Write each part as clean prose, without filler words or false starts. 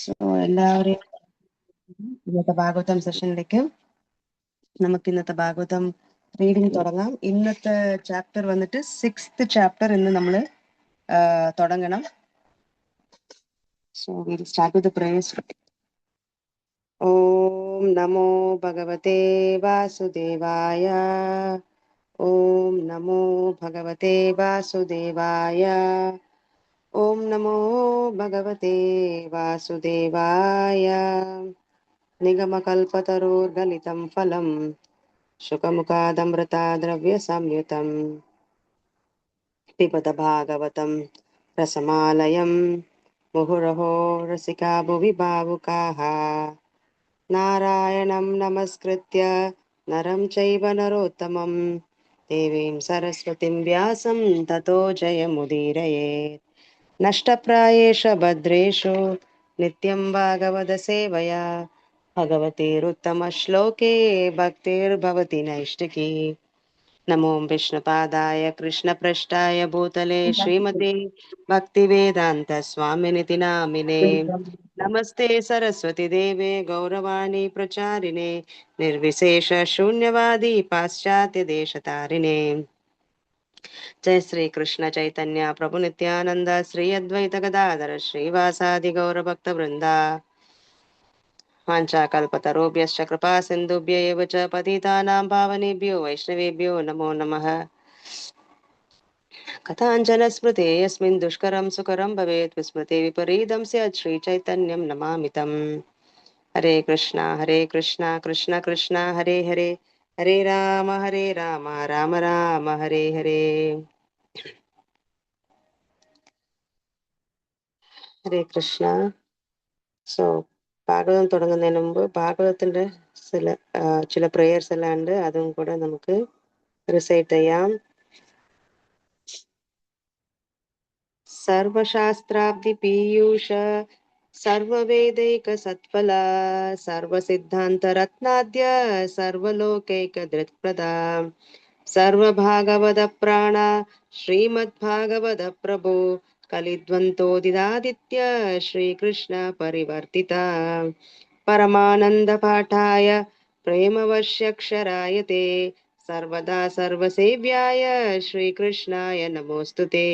So എല്ലാവരെയും ഇന്നത്തെ ഭാഗവതം സെഷനിലേക്ക് നമുക്ക് ഇന്നത്തെ ഭാഗവതം റീഡിംഗ് തുടങ്ങാം. ഇന്നത്തെ ചാപ്റ്റർ വന്നിട്ട് 6th ചാപ്റ്റർ ഇന്ന് നമ്മൾ തുടങ്ങണം. So will start with prayers. ഓം നമോ ഭഗവതേ വാസുദേവായ. ഓം നമോ ഭഗവതേ വാസുദേവായ. ഓം നമോ ഭഗവതേ വാസുദേവായ. നിഗമകൽപതരോർഗലിതം ഫലം ശുകമുഖാദമൃതാദ്രവ്യസംയുതം പിബത ഭാഗവതം രസമാലയം മുഹുരഹോ രസികാ ഭുവി ഭാവുകാഃ. നാരായണം നമസ്കൃത്യ നരം ചൈവ നരോത്തമം ദേവീം സരസ്വതിം വ്യാസം തതോ ജയമുദീരയേത്. നഷ്ടപ്രായേഷു ഭദ്രേഷു നിത്യം ഭാഗവത സേവയാ ഭഗവതേരുത്തമശ്ലോകേ ഭക്തിർഭവതി നൈഷ്ഠികീ. നമോ വിഷ്ണുപാദായ കൃഷ്ണപൃഷ്ഠായ ഭൂതലേ ശ്രീമതേ ഭക്തിവേദാന്ത സ്വാമിനിതി നാമിനേ. നമസ്തേ സരസ്വതി ദേവേ ഗൗരവാണി പ്രചാരിണേ നിർവിശേഷ ശൂന്യവാദി പാശ്ചാത്യ ദേശതാരിണേ. जय श्री कृष्ण चैतन्य प्रभु नित्यानंद श्री अद्वैत गदाधर श्रीवासादि गौर भक्त वृंदा. वाञ्छाकल्पतरुभ्यश्च कृपा सिन्धुभ्य एव च पतितानां पावनेभ्यो वैष्णवेभ्यो नमो नमः. कथाञ्जन स्मृते यस्मिन् दुष्करं सुकरं भवेत् विस्मृते विपरीतं स्यात् श्रीचैतन्यं नमामि तम्. हरे कृष्णा कृष्ण कृष्ण हरे हरे हरे राम राम राम हरे हरे. ഹരേ കൃഷ്ണ. സോ ഭാഗവതം തുടങ്ങുന്നതിന് മുമ്പ് ഭാഗവതത്തിന്റെ ചില പ്രേയേഴ്സ് എല്ലാം ഉണ്ട്, അതും കൂടെ നമുക്ക് റിസൈറ്റ് ചെയ്യാം. സർവശാസ്ത്രാബ്ദി പീയൂഷ സർവവേദൈക സത്ഫല സർവസിദ്ധാന്ത രത്നാദ്യ സർവലോകൈക ധൃത്പ്രദ സർവഭാഗവത പ്രാണ ശ്രീമദ്ഭാഗവത പ്രഭു കലിദ്വന്തോദിതാദിത്യ ശ്രീകൃഷ്ണ പരിവർത്തിത പരമാനന്ദ പാഠായ പ്രേമവർഷ്യക്ഷരായ തേ സർവദാ സർവസേവ്യായ ശ്രീകൃഷ്ണായ നമോസ്തുതേ.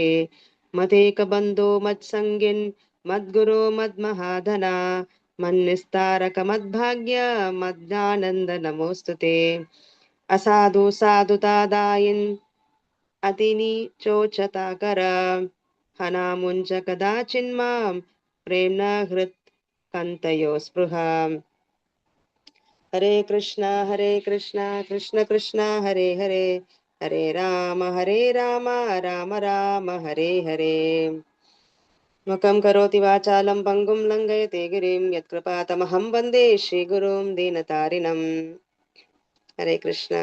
മതേകബന്ധോ മത്സംഗിൻ മദ്ഗുരോ മദ്മഹാധന മന്നിസ്താരക മദ്ഭാഗ്യ മദ്ദാനന്ദ നമോസ്തുതേ. അസാധു സാധുതാദായിൻ അതിനി ചോച്ചതാകര ഹനാമുഞ്ച കദാചിന്മാം പ്രേംന ഹൃത് കന്തയോ സ്പൃഹ. ഹരേ കൃഷ്ണ കൃഷ്ണ കൃഷ്ണ ഹരേ ഹരേ ഹരേ രാമ രാമ രാമ ഹരേ ഹരേ. മുഖം കരോതി വാചാലം പങ്കും ലംഘയത്തെ ഗിരിം യത്കൃപാതമഹം വന്ദേ ശ്രീഗുരും ദീനതാരിണം. ഹരേ കൃഷ്ണ.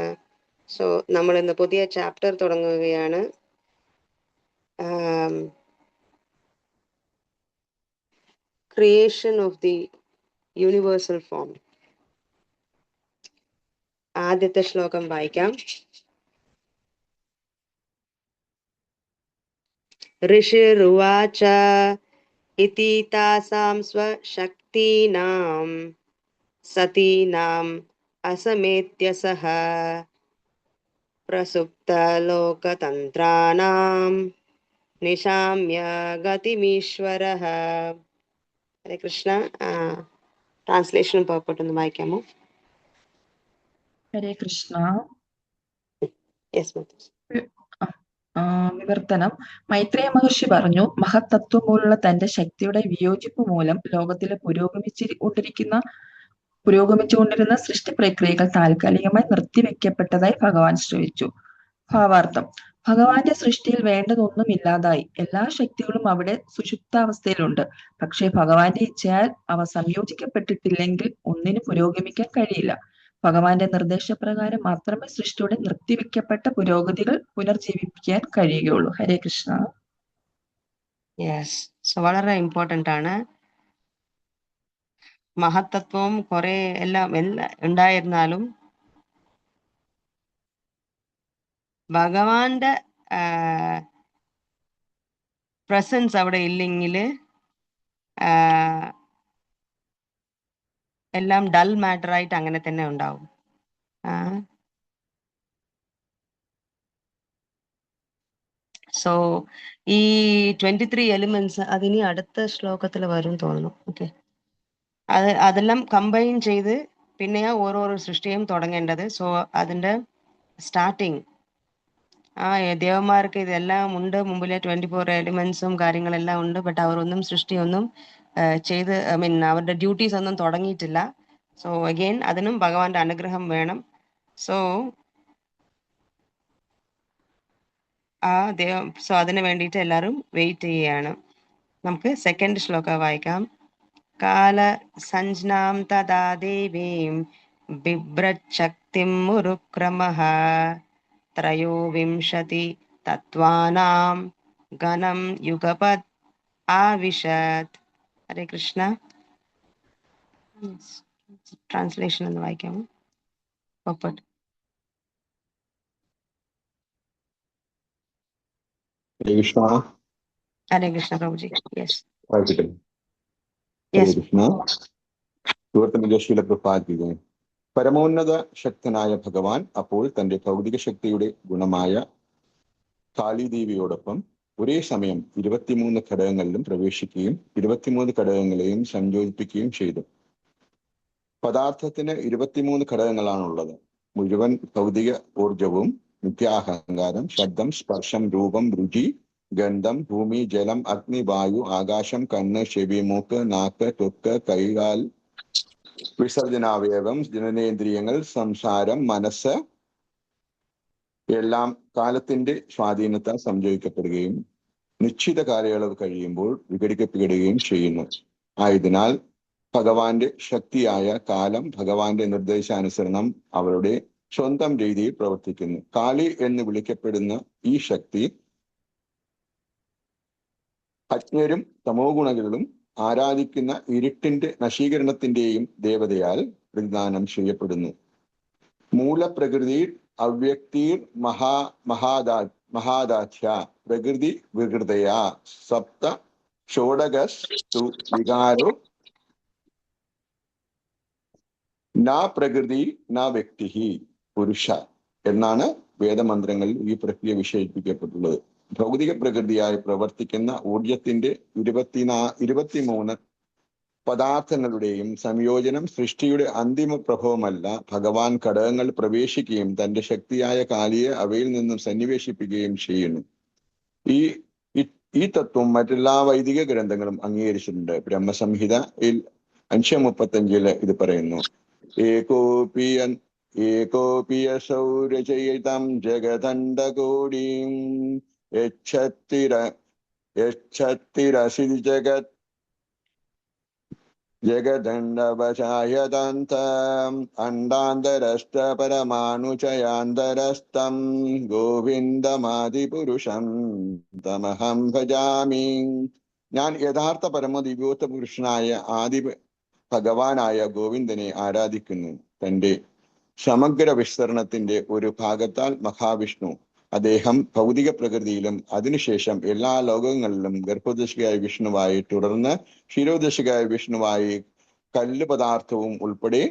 സോ നമ്മൾ ഇന്ന് പുതിയ ചാപ്റ്റർ തുടങ്ങുകയാണ്. Creation of the universal form. ആദ്യത്തെ ശ്ലോകം വായിക്കാം. ഋഷിരുവാച ഇതി താസാം സ്വശക്തീനാം സതീനാം അസമേത്യ സഹ പ്രസുപ്തലോകതന്ത്രാണാം നിശാമ്യ ഗതിമീശ്വരഃ. ഹരേ കൃഷ്ണ. ട്രാൻസ്ലേഷൻ പർപ്പട്ടൊന്ന് വായിക്കാമോ? ഹരേ കൃഷ്ണ. യെസ് മാതാജി. വിവർത്തനം. മൈത്രേയ മഹർഷി പറഞ്ഞു, മഹത്തത്വം പോലുള്ള തന്റെ ശക്തിയുടെ വിയോജിപ്പ് മൂലം ലോകത്തിലെ പുരോഗമിച്ചുകൊണ്ടിരുന്ന സൃഷ്ടി പ്രക്രിയകൾ താൽക്കാലികമായി നിർത്തിവെക്കപ്പെട്ടതായി ഭഗവാൻ ശ്രവിച്ചു. ഭാവാർത്ഥം: ഭഗവാന്റെ സൃഷ്ടിയിൽ വേണ്ടതൊന്നും ഇല്ലാതായി. എല്ലാ ശക്തികളും അവിടെ സുഷുപ്താവസ്ഥയിലുണ്ട്. പക്ഷേ ഭഗവാന്റെ ഇച്ഛയാൽ അവ സംയോജിക്കപ്പെട്ടിട്ടില്ലെങ്കിൽ ഒന്നിനും പുരോഗമിക്കാൻ കഴിയില്ല. ഭഗവാന്റെ നിർദ്ദേശപ്രകാരം മാത്രമേ സൃഷ്ടിയുടെ നിർത്തിവെക്കപ്പെട്ട പുരോഗതികൾ പുനർജീവിപ്പിക്കാൻ കഴിയുകയുള്ളൂ. ഹരേ കൃഷ്ണ. യെസ്. സോ വളരെ ഇമ്പോർട്ടൻ്റ് ആണ്. മഹത്തത്വവും കുറെ എല്ലാം ഉണ്ടായിരുന്നാലും ഭഗവാന്റെ പ്രസൻസ് അവിടെ ഇല്ലെങ്കിൽ എല്ലാം ഡൾ മാറ്റർ ആയിട്ട് അങ്ങനെ തന്നെ ഉണ്ടാവും. സോ ഈ 23 എലിമെന്റ്സ് അതിനി അടുത്ത ശ്ലോകത്തിൽ വരും തോന്നുന്നു. ഓക്കെ, അതെല്ലാം കമ്പൈൻ ചെയ്ത് പിന്നെയാ ഓരോരോ സൃഷ്ടിയും തുടങ്ങേണ്ടത്. സോ അതിന്റെ സ്റ്റാർട്ടിങ് ദേവന്മാർക്ക് ഇതെല്ലാം ഉണ്ട്, മുമ്പിലെ 24 എലിമെന്റ്സും കാര്യങ്ങളെല്ലാം ഉണ്ട്. ബട്ട് അവരൊന്നും സൃഷ്ടിയൊന്നും ചെയ്ത് അവരുടെ ഡ്യൂട്ടീസ് ഒന്നും തുടങ്ങിയിട്ടില്ല. സോ അഗെയിൻ അതിനും ഭഗവാന്റെ അനുഗ്രഹം വേണം. സോ സോ അതിന് വേണ്ടിയിട്ട് എല്ലാവരും വെയിറ്റ് ചെയ്യാണ്. നമുക്ക് സെക്കൻഡ് ശ്ലോക വായിക്കാം. കാല സഞ്ജ്ഞാം തദാ ദേവീം ബിഭ്രച്ഛക്തിം മുരുക്രമഃ ത്രയോവിംശതി തത്വാനാം ഗണം യുഗപത് ആവിശത്. ഹരേ കൃഷ്ണ. ട്രാൻസ്ലേഷൻ ഒന്ന് വായിക്കാമോ? ഒപ്പട്ട്. ഹരേ കൃഷ്ണ. ഹരേ കൃഷ്ണ പ്രഭുജി. യെസ് വായിക്കട്ടെ. ഹരേ യെസ്. കൃഷ്ണ. സുഹൃത്തുക്കളെ, പരമോന്നത ശക്തനായ ഭഗവാൻ അപ്പോൾ തന്റെ ഭൗതിക ശക്തിയുടെ ഗുണമായ കാളിദേവിയോടൊപ്പം ഒരേ സമയം 23 ഘടകങ്ങളിലും പ്രവേശിക്കുകയും 23 ഘടകങ്ങളെയും സംയോജിപ്പിക്കുകയും ചെയ്തു. പദാർത്ഥത്തിന് 23 ഘടകങ്ങളാണുള്ളത്. മുഴുവൻ ഭൗതിക ഊർജവും മിഥ്യാഹങ്കാരം, ശബ്ദം, സ്പർശം, രൂപം, രുചി, ഗന്ധം, ഭൂമി, ജലം, അഗ്നി, വായു, ആകാശം, കണ്ണ്, ചെവി, മൂക്ക്, നാക്ക്, ത്വക്ക്, കൈകാൽ, വിസർജനാവയവം, ജനനേന്ദ്രിയങ്ങൾ, സംസാരം, മനസ്സ് എല്ലാം കാലത്തിന്റെ സ്വാധീനത്താൽ സംയോജിക്കപ്പെടുകയും നിശ്ചിത കാലയളവ് കഴിയുമ്പോൾ വിഘടിക്കപ്പെടുകയും ചെയ്യുന്നു. ആയതിനാൽ ഭഗവാന്റെ ശക്തിയായ കാലം ഭഗവാന്റെ നിർദ്ദേശാനുസരണം അവരുടെ സ്വന്തം രീതിയിൽ പ്രവർത്തിക്കുന്നു. കാളി എന്ന് വിളിക്കപ്പെടുന്ന ഈ ശക്തി അജ്ഞരും തമോ ഗുണങ്ങളും ആരാധിക്കുന്ന ഇരുട്ടിന്റെ നശീകരണത്തിന്റെയും ദേവതയാൽ പ്രതിദാനം മൂലപ്രകൃതി അവ്യക്തിർ മഹാദാധ്യ പ്രകൃതി വികൃതയാ സപ്ത ഷോഡകസ്തു വികാരോ ന പ്രകൃതി ന വ്യക്തി പുരുഷ എന്നാണ് വേദമന്ത്രങ്ങളിൽ ഈ പ്രക്രിയ വിശേഷിപ്പിക്കപ്പെട്ടുള്ളത്. ഭൗതിക പ്രകൃതിയായി പ്രവർത്തിക്കുന്ന ഊർജത്തിന്റെ 23 പദാർത്ഥങ്ങളുടെയും സംയോജനം സൃഷ്ടിയുടെ അന്തിമ പ്രഭവമല്ല. ഭഗവാൻ ഘടകങ്ങൾ പ്രവേശിക്കുകയും തന്റെ ശക്തിയായ കാലിയെ അവയിൽ നിന്നും സന്നിവേശിപ്പിക്കുകയും ചെയ്യുന്നു. ഈ തത്വം മറ്റെല്ലാ വൈദിക ഗ്രന്ഥങ്ങളും അംഗീകരിച്ചിട്ടുണ്ട്. ബ്രഹ്മസംഹിതയിൽ 5:35 ഇത് പറയുന്നു. ഏകോപിയസൗ രചയിതം ജഗദണ്ഡകോടീം യച്ഛത്തിരസി ജഗത് ജഗദണ്ഡവശായതന്തം അണ്ഡാന്തരസ്ഥ പരമാണുചയാന്തരസ്ഥം ഗോവിന്ദമാദിപുരുഷം തമഹം ഭജാമി. ഞാൻ യഥാർത്ഥ പരമദിവ്യോത്ത പുരുഷനായ ആദി ഭഗവാനായ ഗോവിന്ദനെ ആരാധിക്കുന്നു. തന്റെ സമഗ്ര വിസ്തരണത്തിന്റെ ഒരു ഭാഗത്താൽ മഹാവിഷ്ണു, അദ്ദേഹം ഭൗതിക പ്രകൃതിയിലും അതിനുശേഷം എല്ലാ ലോകങ്ങളിലും ഗർഭോദശികയായ വിഷ്ണുവായി, തുടർന്ന് ക്ഷീരോദശികയായ വിഷ്ണുവായി കല്ല് പദാർത്ഥവും ഉൾപ്പെടെ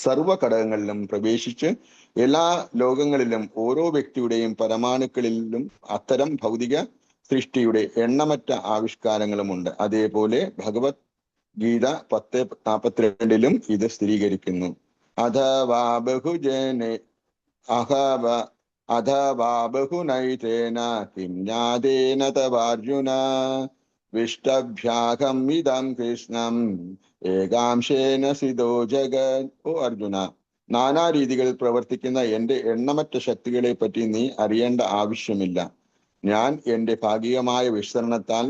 സർവ ഘടകങ്ങളിലും പ്രവേശിച്ച് എല്ലാ ലോകങ്ങളിലും ഓരോ വ്യക്തിയുടെയും പരമാണുക്കളിലും അത്തരം ഭൗതിക സൃഷ്ടിയുടെ എണ്ണമറ്റ ആവിഷ്കാരങ്ങളുമുണ്ട്. അതേപോലെ ഭഗവത് ഗീത 10:42 ഇത് സ്ഥിരീകരിക്കുന്നു. അഥവാ ബഹുനൈതേന കിം ജ്ഞാതേന തവാർജുന വിഷ്ടഭ്യാഹം ഇദം കൃഷ്ണം ഏകാംശേന സിതോ ജഗത്. ഓ അർജുന, നാനാ രീതികളിൽ പ്രവർത്തിക്കുന്ന എന്റെ എണ്ണമറ്റ ശക്തികളെ പറ്റി നീ അറിയേണ്ട ആവശ്യമില്ല. ഞാൻ എന്റെ ഭാഗികമായ വിസ്തരണത്താൽ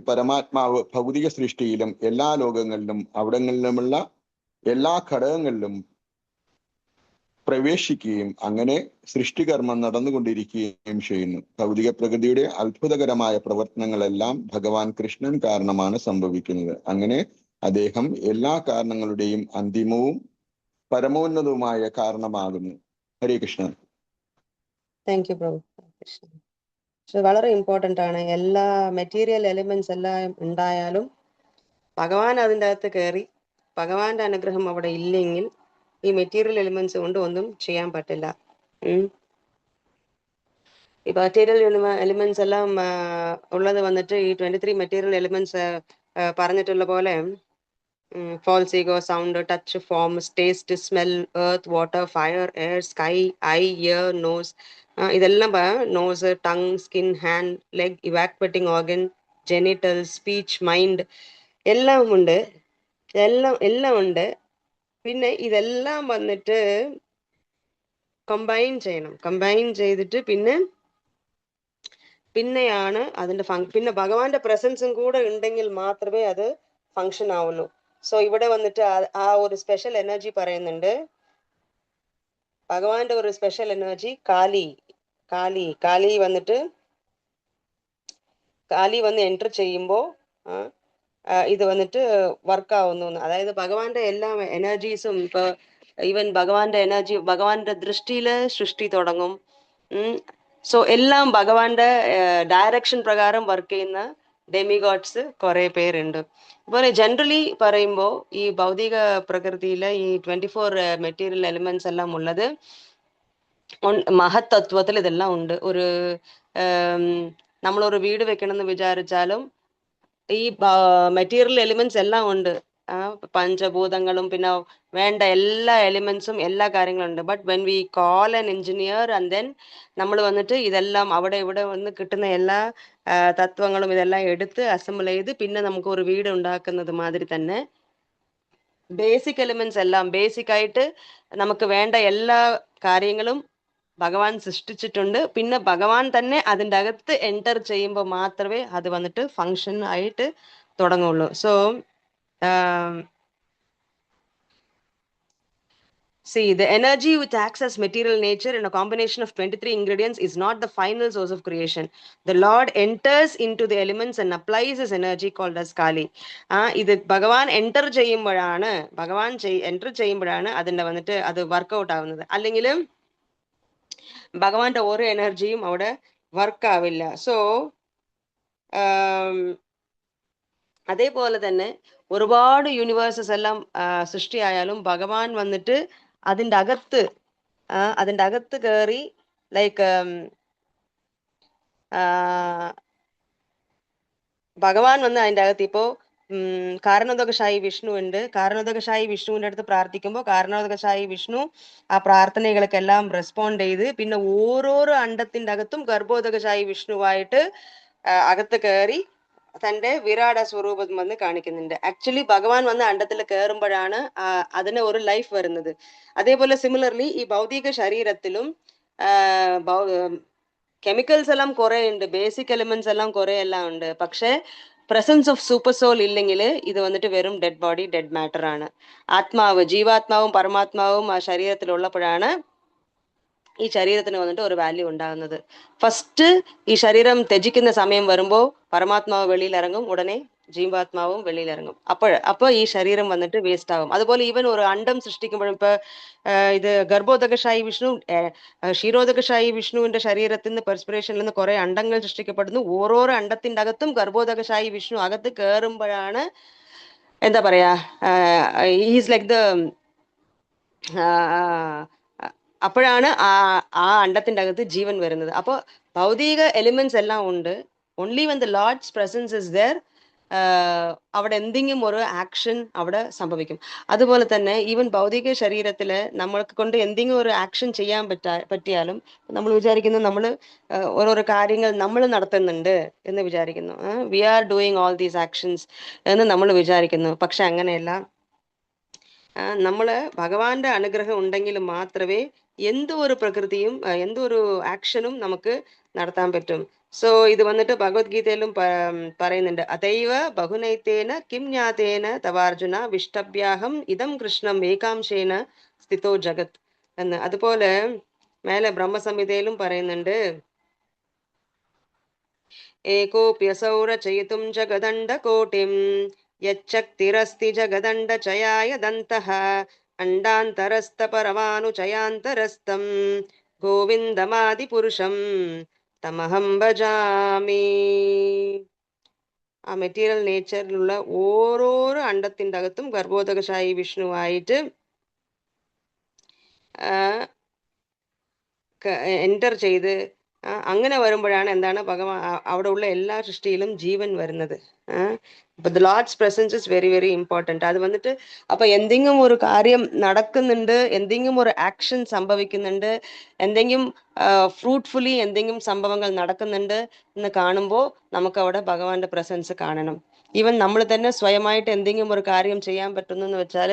പരമാത്മാവ് ഭൗതിക സൃഷ്ടിയിലും എല്ലാ ലോകങ്ങളിലും അവിടങ്ങളിലുമുള്ള എല്ലാ ഘടകങ്ങളിലും പ്രവേശിക്കുകയും അങ്ങനെ സൃഷ്ടികർമ്മം നടന്നുകൊണ്ടിരിക്കുകയും ചെയ്യുന്നു. ഭൗതിക പ്രകൃതിയുടെ അത്ഭുതകരമായ പ്രവർത്തനങ്ങളെല്ലാം ഭഗവാൻ കൃഷ്ണൻ കാരണമാണ് സംഭവിക്കുന്നത്. അങ്ങനെ അദ്ദേഹം എല്ലാ കാരണങ്ങളുടെയും അന്തിമവും പരമോന്നതവുമായ കാരണമാകുന്നു. ഹരേ കൃഷ്ണ. താങ്ക് യു പ്രഭു. വളരെ ഇമ്പോർട്ടന്റ് ആണ്. എല്ലാ മെറ്റീരിയൽ എലിമെന്റ്സ് എല്ലാം ഉണ്ടായാലും ഭഗവാൻ അതിൻ്റെ അകത്ത് കയറി ഭഗവാന്റെ അനുഗ്രഹം അവിടെ ഇല്ലെങ്കിൽ ഈ മെറ്റീരിയൽ എലിമെന്റ്സ് കൊണ്ട് ഒന്നും ചെയ്യാൻ പറ്റില്ല. ഈ മെറ്റീരിയൽ എലിമെന്റ്സ് എല്ലാം ഉള്ളത് വന്നിട്ട് ഈ 23 മെറ്റീരിയൽ എലിമെന്റ്സ് പറഞ്ഞിട്ടുള്ള പോലെ false ego, sound, touch, forms, taste, smell, earth, water, fire, air, sky, eye, ear, nose, ഇതെല്ലാം nose, tongue, skin, hand, leg, evacuating organ, genital, speech, mind എല്ലാം ഉണ്ട്. എല്ലാം ഉണ്ട്. പിന്നെ ഇതെല്ലാം വന്നിട്ട് കമ്പൈൻ ചെയ്യണം. കമ്പൈൻ ചെയ്തിട്ട് പിന്നെയാണ് അതിന്റെ പിന്നെ ഭഗവാന്റെ പ്രസൻസും കൂടെ ഉണ്ടെങ്കിൽ മാത്രമേ അത് ഫങ്ഷൻ ആവുള്ളൂ. സോ ഇവിടെ വന്നിട്ട് ആ ഒരു സ്പെഷ്യൽ എനർജി പറയുന്നുണ്ട്. ഭഗവാന്റെ ഒരു സ്പെഷ്യൽ എനർജി കാലി വന്ന് എൻറ്റർ ചെയ്യുമ്പോൾ ഇത് വന്നിട്ട് വർക്ക് ആവുന്നു. അതായത് ഭഗവാന്റെ എല്ലാ എനർജീസും ഇപ്പൊ ഈവൻ ഭഗവാന്റെ എനർജി ഭഗവാന്റെ ദൃഷ്ടിയില് സൃഷ്ടി തുടങ്ങും. സോ എല്ലാം ഭഗവാന്റെ ഡയറക്ഷൻ പ്രകാരം വർക്ക് ചെയ്യുന്ന ഡെമിഗോഡ്സ് കുറെ പേരുണ്ട്. അതുപോലെ ജനറലി പറയുമ്പോൾ ഈ ഭൗതിക പ്രകൃതിയിലെ ഈ 24 മെറ്റീരിയൽ എലിമെന്റ്സ് എല്ലാം ഉള്ളത് മഹത് തത്വത്തിൽ ഇതെല്ലാം ഉണ്ട്. ഒരു നമ്മളൊരു വീട് വെക്കണമെന്ന് വിചാരിച്ചാലും ഈ മെറ്റീരിയൽ എലിമെന്റ്സ് എല്ലാം ഉണ്ട്. പഞ്ചഭൂതങ്ങളും പിന്നെ വേണ്ട എല്ലാ എലിമെന്റ്സും എല്ലാ കാര്യങ്ങളും ഉണ്ട്. But when we call an engineer and then നമ്മൾ വന്നിട്ട് ഇതെല്ലാം അവിടെ ഇവിടെ വന്ന് കിട്ടുന്ന എല്ലാ തത്വങ്ങളും ഇതെല്ലാം എടുത്ത് അസംബിൾ ചെയ്ത് പിന്നെ നമുക്ക് ഒരു വീട് ഉണ്ടാക്കുന്നത് മാതിരി തന്നെ ബേസിക് എലിമെന്റ്സ് എല്ലാം ബേസിക് ആയിട്ട് നമുക്ക് വേണ്ട എല്ലാ കാര്യങ്ങളും ഭഗവാൻ സൃഷ്ടിച്ചിട്ടുണ്ട്. പിന്നെ ഭഗവാൻ തന്നെ അതിൻ്റെ അകത്ത് എൻറ്റർ ചെയ്യുമ്പോൾ മാത്രമേ അത് വന്നിട്ട് ഫങ്ഷൻ ആയിട്ട് തുടങ്ങുള്ളൂ. So see, the energy which acts as material nature in a combination of 23 ingredients is not the final source of creation. The Lord enters into the elements and applies his energy called as Kali. ഇത് ഭഗവാൻ enter ചെയ്യുമ്പോഴാണ് അതിൻ്റെ വന്നിട്ട് അത് workout ആവുന്നത്. അല്ലെങ്കിൽ ഭഗവാന്റെ ഓരോ എനർജിയും അവിടെ വർക്ക് ആവില്ല. സോ അതേപോലെ തന്നെ ഒരുപാട് യൂണിവേഴ്സസ് എല്ലാം സൃഷ്ടിയായാലും ഭഗവാൻ വന്നിട്ട് അതിൻ്റെ അകത്ത് കയറി ലൈക്ക് ഭഗവാൻ വന്ന് അതിൻ്റെ അകത്ത് ഇപ്പോ കാരണോദകശായി വിഷ്ണു ഉണ്ട്. കാരണോദകശായി വിഷ്ണുവിൻ്റെ അടുത്ത് പ്രാർത്ഥിക്കുമ്പോൾ കാരണോദകശായി വിഷ്ണു ആ പ്രാർത്ഥനകൾക്കെല്ലാം റെസ്പോണ്ട് ചെയ്ത് പിന്നെ ഓരോരോ അണ്ടത്തിൻ്റെ അകത്തും ഗർഭോദകശായി വിഷ്ണുവായിട്ട് അകത്ത് കയറി തൻ്റെ വിരാട സ്വരൂപം വന്ന് കാണിക്കുന്നുണ്ട്. ആക്ച്വലി ഭഗവാൻ വന്ന് അണ്ടത്തിൽ കയറുമ്പോഴാണ് അതിന് ഒരു ലൈഫ് വരുന്നത്. അതേപോലെ സിമിലർലി ഈ ഭൗതിക ശരീരത്തിലും കെമിക്കൽസ് എല്ലാം കുറെ ഉണ്ട്, ബേസിക് എലിമെന്റ്സ് എല്ലാം കുറെ എല്ലാം ഉണ്ട്. പക്ഷെ പ്രസൻസ് ഓഫ് സൂപ്പർ സോൾ ഇല്ലെങ്കിൽ ഇത് വന്നിട്ട് വെറും ഡെഡ് ബോഡി, ഡെഡ് മാറ്റർ ആണ്. ജീവാത്മാവും പരമാത്മാവും ആ ശരീരത്തിലുള്ളപ്പോഴാണ് ഈ ശരീരത്തിന് വന്നിട്ട് ഒരു വാല്യൂ ഉണ്ടാകുന്നത്. ഫസ്റ്റ് ഈ ശരീരം ത്യജിക്കുന്ന സമയം വരുമ്പോൾ പരമാത്മാവ് വെളിയിൽ ഇറങ്ങും, ഉടനെ ജീവാത്മാവും വെളിയിൽ ഇറങ്ങും. അപ്പൊ ഈ ശരീരം വന്നിട്ട് വേസ്റ്റ് ആകും. അതുപോലെ ഈവൻ ഒരു അണ്ടം സൃഷ്ടിക്കുമ്പോഴും ഇപ്പൊ ഇത് ഗർഭോദകശായി വിഷ്ണു ക്ഷീരോദകശായി വിഷ്ണുവിന്റെ ശരീരത്തിൽ നിന്ന് പെർസ്പിറേഷനിൽ നിന്ന് കുറെ അണ്ടങ്ങൾ സൃഷ്ടിക്കപ്പെടുന്നു. ഓരോരോ അണ്ടത്തിന്റെ അകത്തും ഗർഭോദകശായി വിഷ്ണു അകത്ത് കയറുമ്പോഴാണ് എന്താ പറയാ ഈസ് ലൈക്ക് ദ അപ്പോഴാണ് ആ അണ്ടത്തിന്റെ അകത്ത് ജീവൻ വരുന്നത്. അപ്പോൾ ഭൗതിക എലിമെന്റ്സ് എല്ലാം ഉണ്ട്. Only when the lord's presence is there അവിടെ എന്തെങ്കിലും ഒരു ആക്ഷൻ അവിടെ സംഭവിക്കും. അതുപോലെ തന്നെ ഈവൻ ഭൗതിക ശരീരത്തിൽ നമ്മൾക്ക് കൊണ്ട് എന്തെങ്കിലും ഒരു ആക്ഷൻ ചെയ്യാൻ പറ്റിയാലും നമ്മൾ വിചാരിക്കുന്നു നമ്മൾ ഓരോരോ കാര്യങ്ങൾ നമ്മൾ നടത്തുന്നുണ്ട് എന്ന് വിചാരിക്കുന്നു. We are doing all these actions എന്ന് നമ്മൾ വിചാരിക്കുന്നു. പക്ഷെ അങ്ങനെയല്ല. നമ്മള് ഭഗവാന്റെ അനുഗ്രഹം ഉണ്ടെങ്കിൽ മാത്രമേ എന്തൊരു പ്രകൃതിയും എന്തൊരു ആക്ഷനും നമുക്ക് നടത്താൻ പറ്റും. സോ ഇത് വന്നിട്ട് ഭഗവത്ഗീതയിലും പറയുന്നുണ്ട്. അതൈവ ബഹുനൈതേന കിം ജ്ഞാതേന തവാർജുന വിഷ്ടഭ്യാഹം ഇതം കൃഷ്ണം ഏകാംശേന സ്ഥിതോ ജഗത് എന്ന്. അതുപോലെ മേലെ ബ്രഹ്മസംഹിതയിലും പറയുന്നുണ്ട്. ഏകോപ്യസൗ രചയിതും ജഗദണ്ഡ കോട്ടിം യച്ഛക്തിരസ്തി ജഗദണ്ഡ ചയായ ദന്തഃ അണ്ഡാന്തരസ്ഥ പരമാണു ചയാന്തരസ്ഥം ഗോവിന്ദമാദിപുരുഷം തമഹം ഭജാമി. ആ മെറ്റീരിയൽ നേച്ചറിലുള്ള ഓരോരോ അണ്ടത്തിൻ്റെ അകത്തും ഗർഭോദകശായി വിഷ്ണുവായിട്ട് എൻ്റർ ചെയ്ത് അങ്ങനെ വരുമ്പോഴാണ് എന്താണ് ഭഗവാൻ അവിടെ ഉള്ള എല്ലാ സൃഷ്ടിയിലും ജീവൻ വരുന്നത്. അപ്പൊ the lord's presence is very very important. അത് വന്നിട്ട് അപ്പൊ എന്തെങ്കിലും ഒരു കാര്യം നടക്കുന്നുണ്ട്, എന്തെങ്കിലും ഒരു ആക്ഷൻ സംഭവിക്കുന്നുണ്ട്, എന്തെങ്കിലും ഫ്രൂട്ട്ഫുള്ളി എന്തെങ്കിലും സംഭവങ്ങൾ നടക്കുന്നുണ്ട് എന്ന് കാണുമ്പോൾ നമുക്ക് അവിടെ ഭഗവാന്റെ പ്രസൻസ് കാണണം. ഈവൻ നമ്മൾ തന്നെ സ്വയമായിട്ട് എന്തെങ്കിലും ഒരു കാര്യം ചെയ്യാൻ പറ്റുന്നു എന്ന് വെച്ചാൽ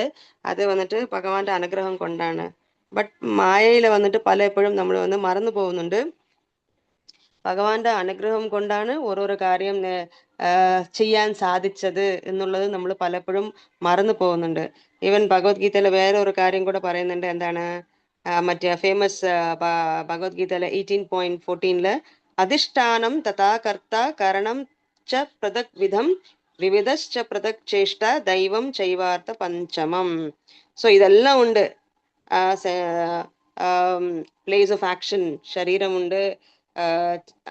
അത് വന്നിട്ട് ഭഗവാന്റെ അനുഗ്രഹം കൊണ്ടാണ്. ബട്ട് മായയിൽ വന്നിട്ട് പലപ്പോഴും നമ്മൾ വന്ന് മറന്നു പോകുന്നുണ്ട്. ഭഗവാന്റെ അനുഗ്രഹം കൊണ്ടാണ് ഓരോരോ കാര്യം ചെയ്യാൻ സാധിച്ചത് എന്നുള്ളത് നമ്മൾ പലപ്പോഴും മറന്നു പോകുന്നുണ്ട്. ഈവൻ ഭഗവത്ഗീതയിലെ വേറെ ഒരു കാര്യം കൂടെ പറയുന്നുണ്ട്. എന്താണ്? മറ്റേ ഫേമസ് ഭഗവത്ഗീതയിലെ 18.14 അധിഷ്ഠാനം തഥാ കർത്ത കരണം ച പൃഥക് വിധം വിവിധശ്ച പൃഥക് ചേഷ്ട ദൈവം ചൈവാർത്ഥ പഞ്ചമം. സോ ഇതെല്ലാം ഉണ്ട്. പ്ലേസ് ഓഫ് ആക്ഷൻ ശരീരമുണ്ട്,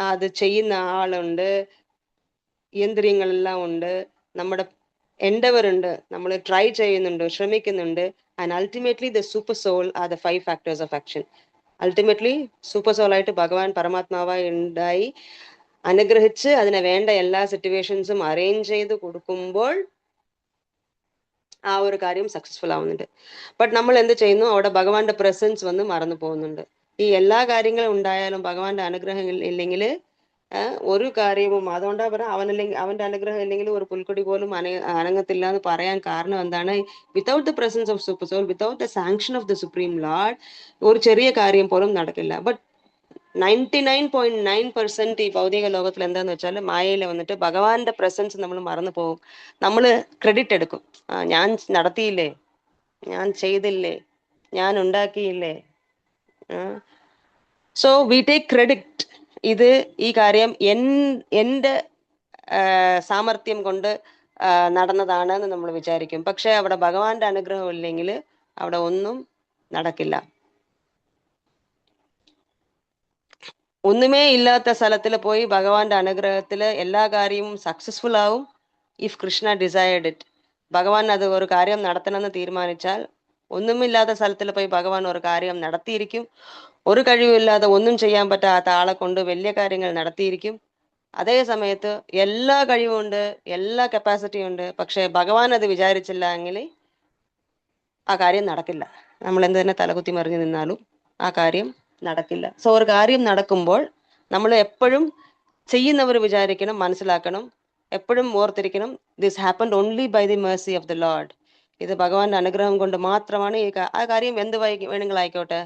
അത് ചെയ്യുന്ന ആളുണ്ട്, യന്ത്രങ്ങളെല്ലാം ഉണ്ട്, നമ്മുടെ എൻഡവർ ഉണ്ട്, നമ്മൾ ട്രൈ ചെയ്യുന്നുണ്ട്, ശ്രമിക്കുന്നുണ്ട്. And ultimately the super soul are the 5 factors of action. Ultimately super soul ആയിട്ട് ഭഗവാൻ പരമാത്മാവായി ഉണ്ടായി അനുഗ്രഹിച്ച് അതിനെ വേണ്ട എല്ലാ സിറ്റുവേഷൻസും അറേഞ്ച് ചെയ്ത് കൊടുക്കുമ്പോൾ ആ ഒരു കാര്യം സക്സസ്ഫുൾ ആവുന്നുണ്ട്. ബട്ട് നമ്മൾ എന്ത് ചെയ്യുന്നു? അവിടെ ഭഗവാന്റെ പ്രസൻസ് വന്ന് മറന്നു പോകുന്നുണ്ട്. ഈ എല്ലാ കാര്യങ്ങളും ഉണ്ടായാലും ഭഗവാന്റെ അനുഗ്രഹം ഇല്ലെങ്കിൽ ഒരു കാര്യവും, അതുകൊണ്ടാ പറയാം അവന്റെ അനുഗ്രഹം ഇല്ലെങ്കിൽ ഒരു പുൽക്കൊടി പോലും അനങ്ങത്തില്ല എന്ന് പറയാൻ കാരണം എന്താണ്? Without the presence of super soul, without the sanction of the supreme lord ഒരു ചെറിയ കാര്യം പോലും നടക്കില്ല. ബട്ട് 99.9% ഈ ഭൗതിക ലോകത്തിൽ എന്താന്ന് വെച്ചാൽ മായയില് വന്നിട്ട് ഭഗവാന്റെ പ്രസൻസ് നമ്മൾ മറന്നു പോകും. നമ്മൾ ക്രെഡിറ്റ് എടുക്കും. ഞാൻ നടത്തിയില്ലേ, ഞാൻ ചെയ്തില്ലേ, ഞാൻ ഉണ്ടാക്കിയില്ലേ. So we take credit. ഈ കാര്യം എൻ്റെ സാമർത്ഥ്യം കൊണ്ട് നടന്നതാണെന്ന് നമ്മൾ വിചാരിക്കും. പക്ഷെ അവിടെ ഭഗവാന്റെ അനുഗ്രഹം ഇല്ലെങ്കിൽ അവിടെ ഒന്നും നടക്കില്ല. ഒന്നുമേ ഇല്ലാത്ത സ്ഥലത്തിൽ പോയി ഭഗവാന്റെ അനുഗ്രഹത്തിൽ എല്ലാ കാര്യവും സക്സസ്ഫുൾ ആവും. If Krishna desired it. ഭഗവാൻ അത് ഒരു കാര്യം നടത്തണമെന്ന് തീരുമാനിച്ചാൽ ഒന്നുമില്ലാത്ത സ്ഥലത്തിൽ പോയി ഭഗവാൻ ഒരു കാര്യം നടത്തിയിരിക്കും. ഒരു കഴിവില്ലാതെ ഒന്നും ചെയ്യാൻ പറ്റാത്ത ആളെ കൊണ്ട് വലിയ കാര്യങ്ങൾ നടത്തിയിരിക്കും. അതേ സമയത്ത് എല്ലാ കഴിവുണ്ട്, എല്ലാ കപ്പാസിറ്റിയും ഉണ്ട്. പക്ഷെ ഭഗവാൻ അത് വിചാരിച്ചില്ല എങ്കിൽ ആ കാര്യം നടക്കില്ല. നമ്മൾ എന്ത് തന്നെ തലകുത്തി മറിഞ്ഞു നിന്നാലും ആ കാര്യം നടക്കില്ല. സോ ഒരു കാര്യം നടക്കുമ്പോൾ നമ്മൾ എപ്പോഴും ചെയ്യുന്നവർ വിചാരിക്കണം, മനസ്സിലാക്കണം, എപ്പോഴും ഓർത്തിരിക്കണം, this happened only by the mercy of the lord. ഇത് ഭഗവാന്റെ അനുഗ്രഹം കൊണ്ട് മാത്രമാണ് ആ കാര്യം എന്ത് വേണമെങ്കിലും ആയിക്കോട്ടെ.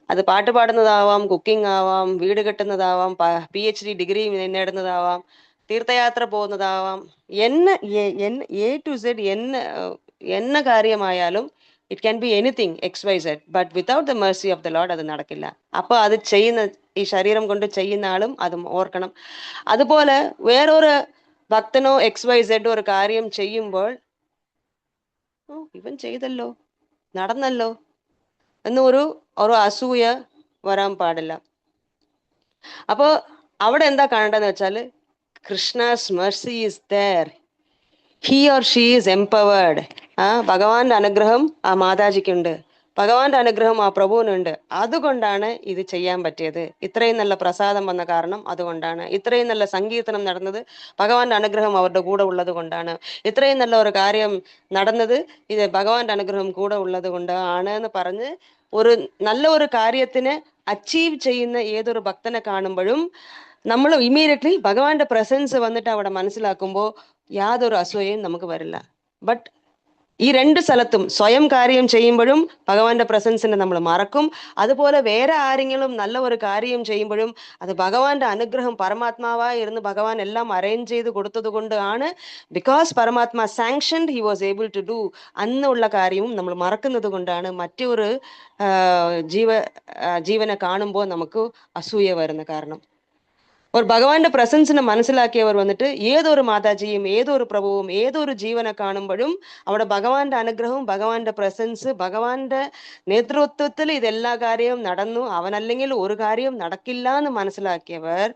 അത് പാട്ട് പാടുന്നതാവാം, കുക്കിംഗ് ആവാം, വീട് കെട്ടുന്നതാവാം, PhD degree നേടുന്നതാവാം, Theerthayathra പോകുന്നതാവാം, A to Z എന്ന കാര്യമായാലും it can be anything XYZ. But without the Mercy of the Lord അത് നടക്കില്ല. അപ്പൊ അത് ചെയ്യുന്ന ഈ ശരീരം കൊണ്ട് ചെയ്യുന്ന ആളും അതും ഓർക്കണം. അതുപോലെ വേറൊരു ഭക്തനോ XYZ ഒരു കാര്യം ചെയ്യുമ്പോൾ ഇവൻ ചെയ്തല്ലോ, നടന്നല്ലോ എന്നൊരു അസൂയ വരാൻ പാടില്ല. അപ്പൊ അവിടെ എന്താ കാണേണ്ടതെന്ന് വെച്ചാൽ Krishna's mercy is there, he or she is empowered. ഭഗവാന്റെ അനുഗ്രഹം ആ മാതാജിക്കുണ്ട്, ഭഗവാന്റെ അനുഗ്രഹം ആ പ്രഭുവിനുണ്ട്. അതുകൊണ്ടാണ് ഇത് ചെയ്യാൻ പറ്റിയത്. ഇത്രയും നല്ല പ്രസാദം വന്ന കാരണം അതുകൊണ്ടാണ്. ഇത്രയും നല്ല സങ്കീർത്തനം നടന്നത് ഭഗവാന്റെ അനുഗ്രഹം അവരുടെ കൂടെ ഉള്ളത് കൊണ്ടാണ്. ഇത്രയും നല്ല ഒരു കാര്യം നടന്നത് ഇത് ഭഗവാന്റെ അനുഗ്രഹം കൂടെ ഉള്ളത് കൊണ്ടാണ് എന്ന് പറഞ്ഞ് ഒരു നല്ല ഒരു കാര്യത്തിന് അച്ചീവ് ചെയ്യുന്ന ഏതൊരു ഭക്തനെ കാണുമ്പോഴും നമ്മൾ ഇമ്മീഡിയറ്റ്ലി ഭഗവാന്റെ പ്രസൻസ് വന്നിട്ട് അവിടെ മനസ്സിലാക്കുമ്പോൾ യാതൊരു അസൂയയും നമുക്ക് വരില്ല. ബട്ട് ഈ രണ്ട് സ്ഥലത്തും സ്വയം കാര്യം ചെയ്യുമ്പോഴും ഭഗവാന്റെ പ്രസൻസിനെ നമ്മൾ മറക്കും. അതുപോലെ വേറെ ആരെങ്കിലും നല്ല ഒരു കാര്യം ചെയ്യുമ്പോഴും അത് ഭഗവാന്റെ അനുഗ്രഹം പരമാത്മാവായി ഇരുന്ന് ഭഗവാൻ എല്ലാം അറേഞ്ച് ചെയ്ത് കൊടുത്തത് കൊണ്ടാണ്. ബിക്കോസ് പരമാത്മാ sanctioned he was able to do അന്നുള്ള കാര്യവും നമ്മൾ മറക്കുന്നത് കൊണ്ടാണ് മറ്റൊരു ജീവനെ കാണുമ്പോൾ നമുക്ക് അസൂയ വരുന്ന കാരണം. ഒരു ഭഗവാന്റെ പ്രസൻസിനെ മനസ്സിലാക്കിയവർ വന്നിട്ട് ഏതൊരു മാതാജിയും ഏതൊരു പ്രഭുവും ഏതൊരു ജീവനെ കാണുമ്പോഴും അവിടെ ഭഗവാന്റെ അനുഗ്രഹവും ഭഗവാന്റെ പ്രസൻസ് ഭഗവാന്റെ നേതൃത്വത്തിൽ ഇതെല്ലാ കാര്യവും നടന്നു, അവനല്ലെങ്കിൽ ഒരു കാര്യവും നടക്കില്ല എന്ന് മനസ്സിലാക്കിയവർ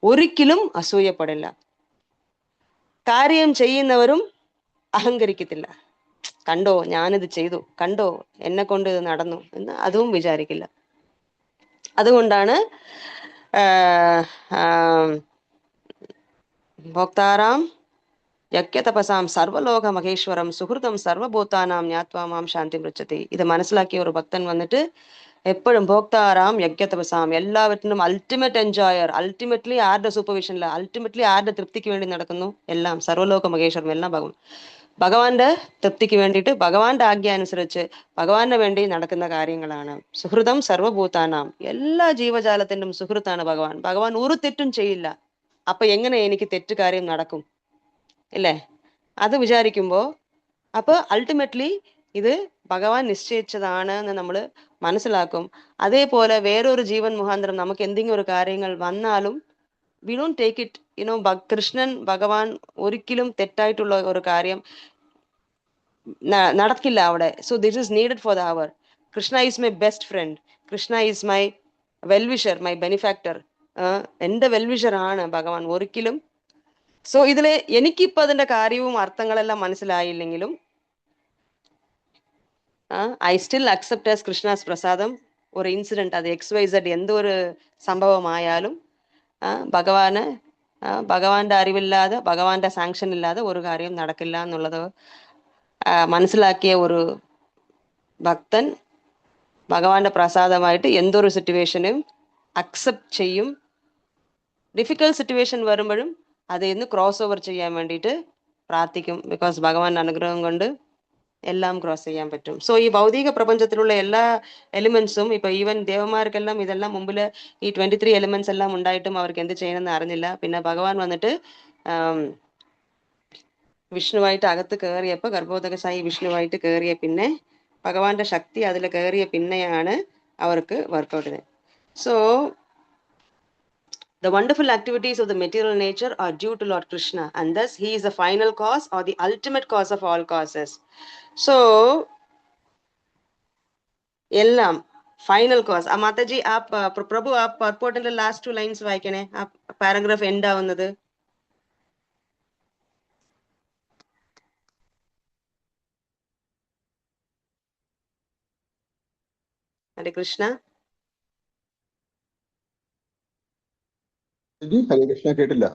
ഒരിക്കലും അസൂയപ്പെടില്ല. കാര്യം ചെയ്യുന്നവരും അഹങ്കരിക്കത്തില്ല. കണ്ടോ ഞാനിത് ചെയ്തു, കണ്ടോ എന്നെ കൊണ്ട് ഇത് നടന്നു എന്ന് അതും വിചാരിക്കില്ല. അതുകൊണ്ടാണ് ഭോക്താറാം യജ്ഞതപസാം സർവലോക മഹേശ്വരം സുഹൃതം സർവഭൂതാനാം ജ്ഞാത്വാമാം ശാന്തി പൃച്ഛതി. ഇത് മനസ്സിലാക്കിയ ഒരു ഭക്തൻ വന്നിട്ട് എപ്പോഴും ഭോക്താറാം യജ്ഞതപസാം, എല്ലാവറ്റിനും അൾട്ടിമേറ്റ് എൻജോയർ, അൾട്ടിമേറ്റ്ലി ആരുടെ സൂപ്പർവിഷനില്ല, അൾട്ടിമേറ്റ്ലി ആരുടെ തൃപ്തിക്ക് വേണ്ടി നടക്കുന്നു, എല്ലാം സർവലോക മഹേശ്വരം, എല്ലാം ഭഗവാന്റെ തൃപ്തിക്ക് വേണ്ടിയിട്ട് ഭഗവാന്റെ ആജ്ഞ അനുസരിച്ച് ഭഗവാന്റെ വേണ്ടി നടക്കുന്ന കാര്യങ്ങളാണ്. സുഹൃതം സർവഭൂതാനാം, എല്ലാ ജീവജാലത്തിനും സുഹൃത്താണ് ഭഗവാൻ. ഭഗവാൻ ഒരു തെറ്റും ചെയ്യില്ല. അപ്പൊ എങ്ങനെ എനിക്ക് തെറ്റ് കാര്യം നടക്കും അല്ലേ? അത് വിചാരിക്കുമ്പോ അപ്പൊ അൾട്ടിമേറ്റ്ലി ഇത് ഭഗവാൻ നിശ്ചയിച്ചതാണ് എന്ന് നമ്മൾ മനസ്സിലാക്കും. അതേപോലെ വേറൊരു ജീവൻ മുഖാന്തരം നമുക്ക് എന്തെങ്കിലും ഒരു കാര്യങ്ങൾ വന്നാലും we don't take it Krishnan ഭഗവാൻ ഒരിക്കലും തെറ്റായിട്ടുള്ള ഒരു കാര്യം നടക്കില്ല അവിടെ. So this is needed for the hour. Krishna is my best friend, Krishna is my well-wisher, my benefactor. എന്റെ വെൽവിഷർ ആണ് ഭഗവാൻ ഒരിക്കലും. സോ ഇതില് എനിക്കിപ്പോ അതിന്റെ കാര്യവും അർത്ഥങ്ങളെല്ലാം മനസ്സിലായില്ലെങ്കിലും I still accept as Krishna's prasadam. ഒരു ഇൻസിഡന്റ്, അത് XYZ എന്തൊരു സംഭവമായാലും ഭഗവാന് ഭഗവാന്റെ അറിവില്ലാതെ ഭഗവാന്റെ സാങ്ഷൻ ഇല്ലാതെ ഒരു കാര്യം നടക്കില്ല എന്നുള്ളത് മനസ്സിലാക്കിയ ഒരു ഭക്തൻ ഭഗവാന്റെ പ്രസാദമായിട്ട് എന്തൊരു സിറ്റുവേഷനും അക്സെപ്റ്റ് ചെയ്യും. ഡിഫിക്കൽട്ട് സിറ്റുവേഷൻ വരുമ്പോഴും അതിൽ നിന്ന് ക്രോസ് ഓവർ ചെയ്യാൻ വേണ്ടിയിട്ട് പ്രാർത്ഥിക്കും. ബിക്കോസ് ഭഗവാന്റെ അനുഗ്രഹം കൊണ്ട് എല്ലാം ക്രോസ് ചെയ്യാൻ പറ്റും. സോ ഈ ഭൗതിക പ്രപഞ്ചത്തിലുള്ള എല്ലാ എലിമെന്റ്സും ഇപ്പൊ ഈവൻ ദേവന്മാർക്കെല്ലാം ഇതെല്ലാം മുമ്പില് ഈ 23 എലിമെന്റ്സ് എല്ലാം ഉണ്ടായിട്ടും അവർക്ക് എന്ത് ചെയ്യണമെന്ന് അറിഞ്ഞില്ല. പിന്നെ ഭഗവാൻ വന്നിട്ട് വിഷ്ണുവായിട്ട് അകത്ത് കയറിയപ്പോ ഗർഭോദകസായി വിഷ്ണുവായിട്ട് കയറിയ പിന്നെ ഭഗവാന്റെ ശക്തി അതിൽ കയറിയ പിന്നെയാണ് അവർക്ക് വർക്കൗട്ട് ചെയ്തത്. So the wonderful activities of the material nature are due to Lord Krishna, and thus he is the final cause or the ultimate cause of all causes. So എല്ലാം ഫൈനൽ കോസ്. മാതാജി പ്രഭു ആ പർപ്പോർട്ടിന്റെ last 2 lines വായിക്കണേ, ആ paragraph end ആവുന്നത്. ഹരേ കൃഷ്ണ. ഹരേ കൃഷ്ണ, കേട്ടില്ല.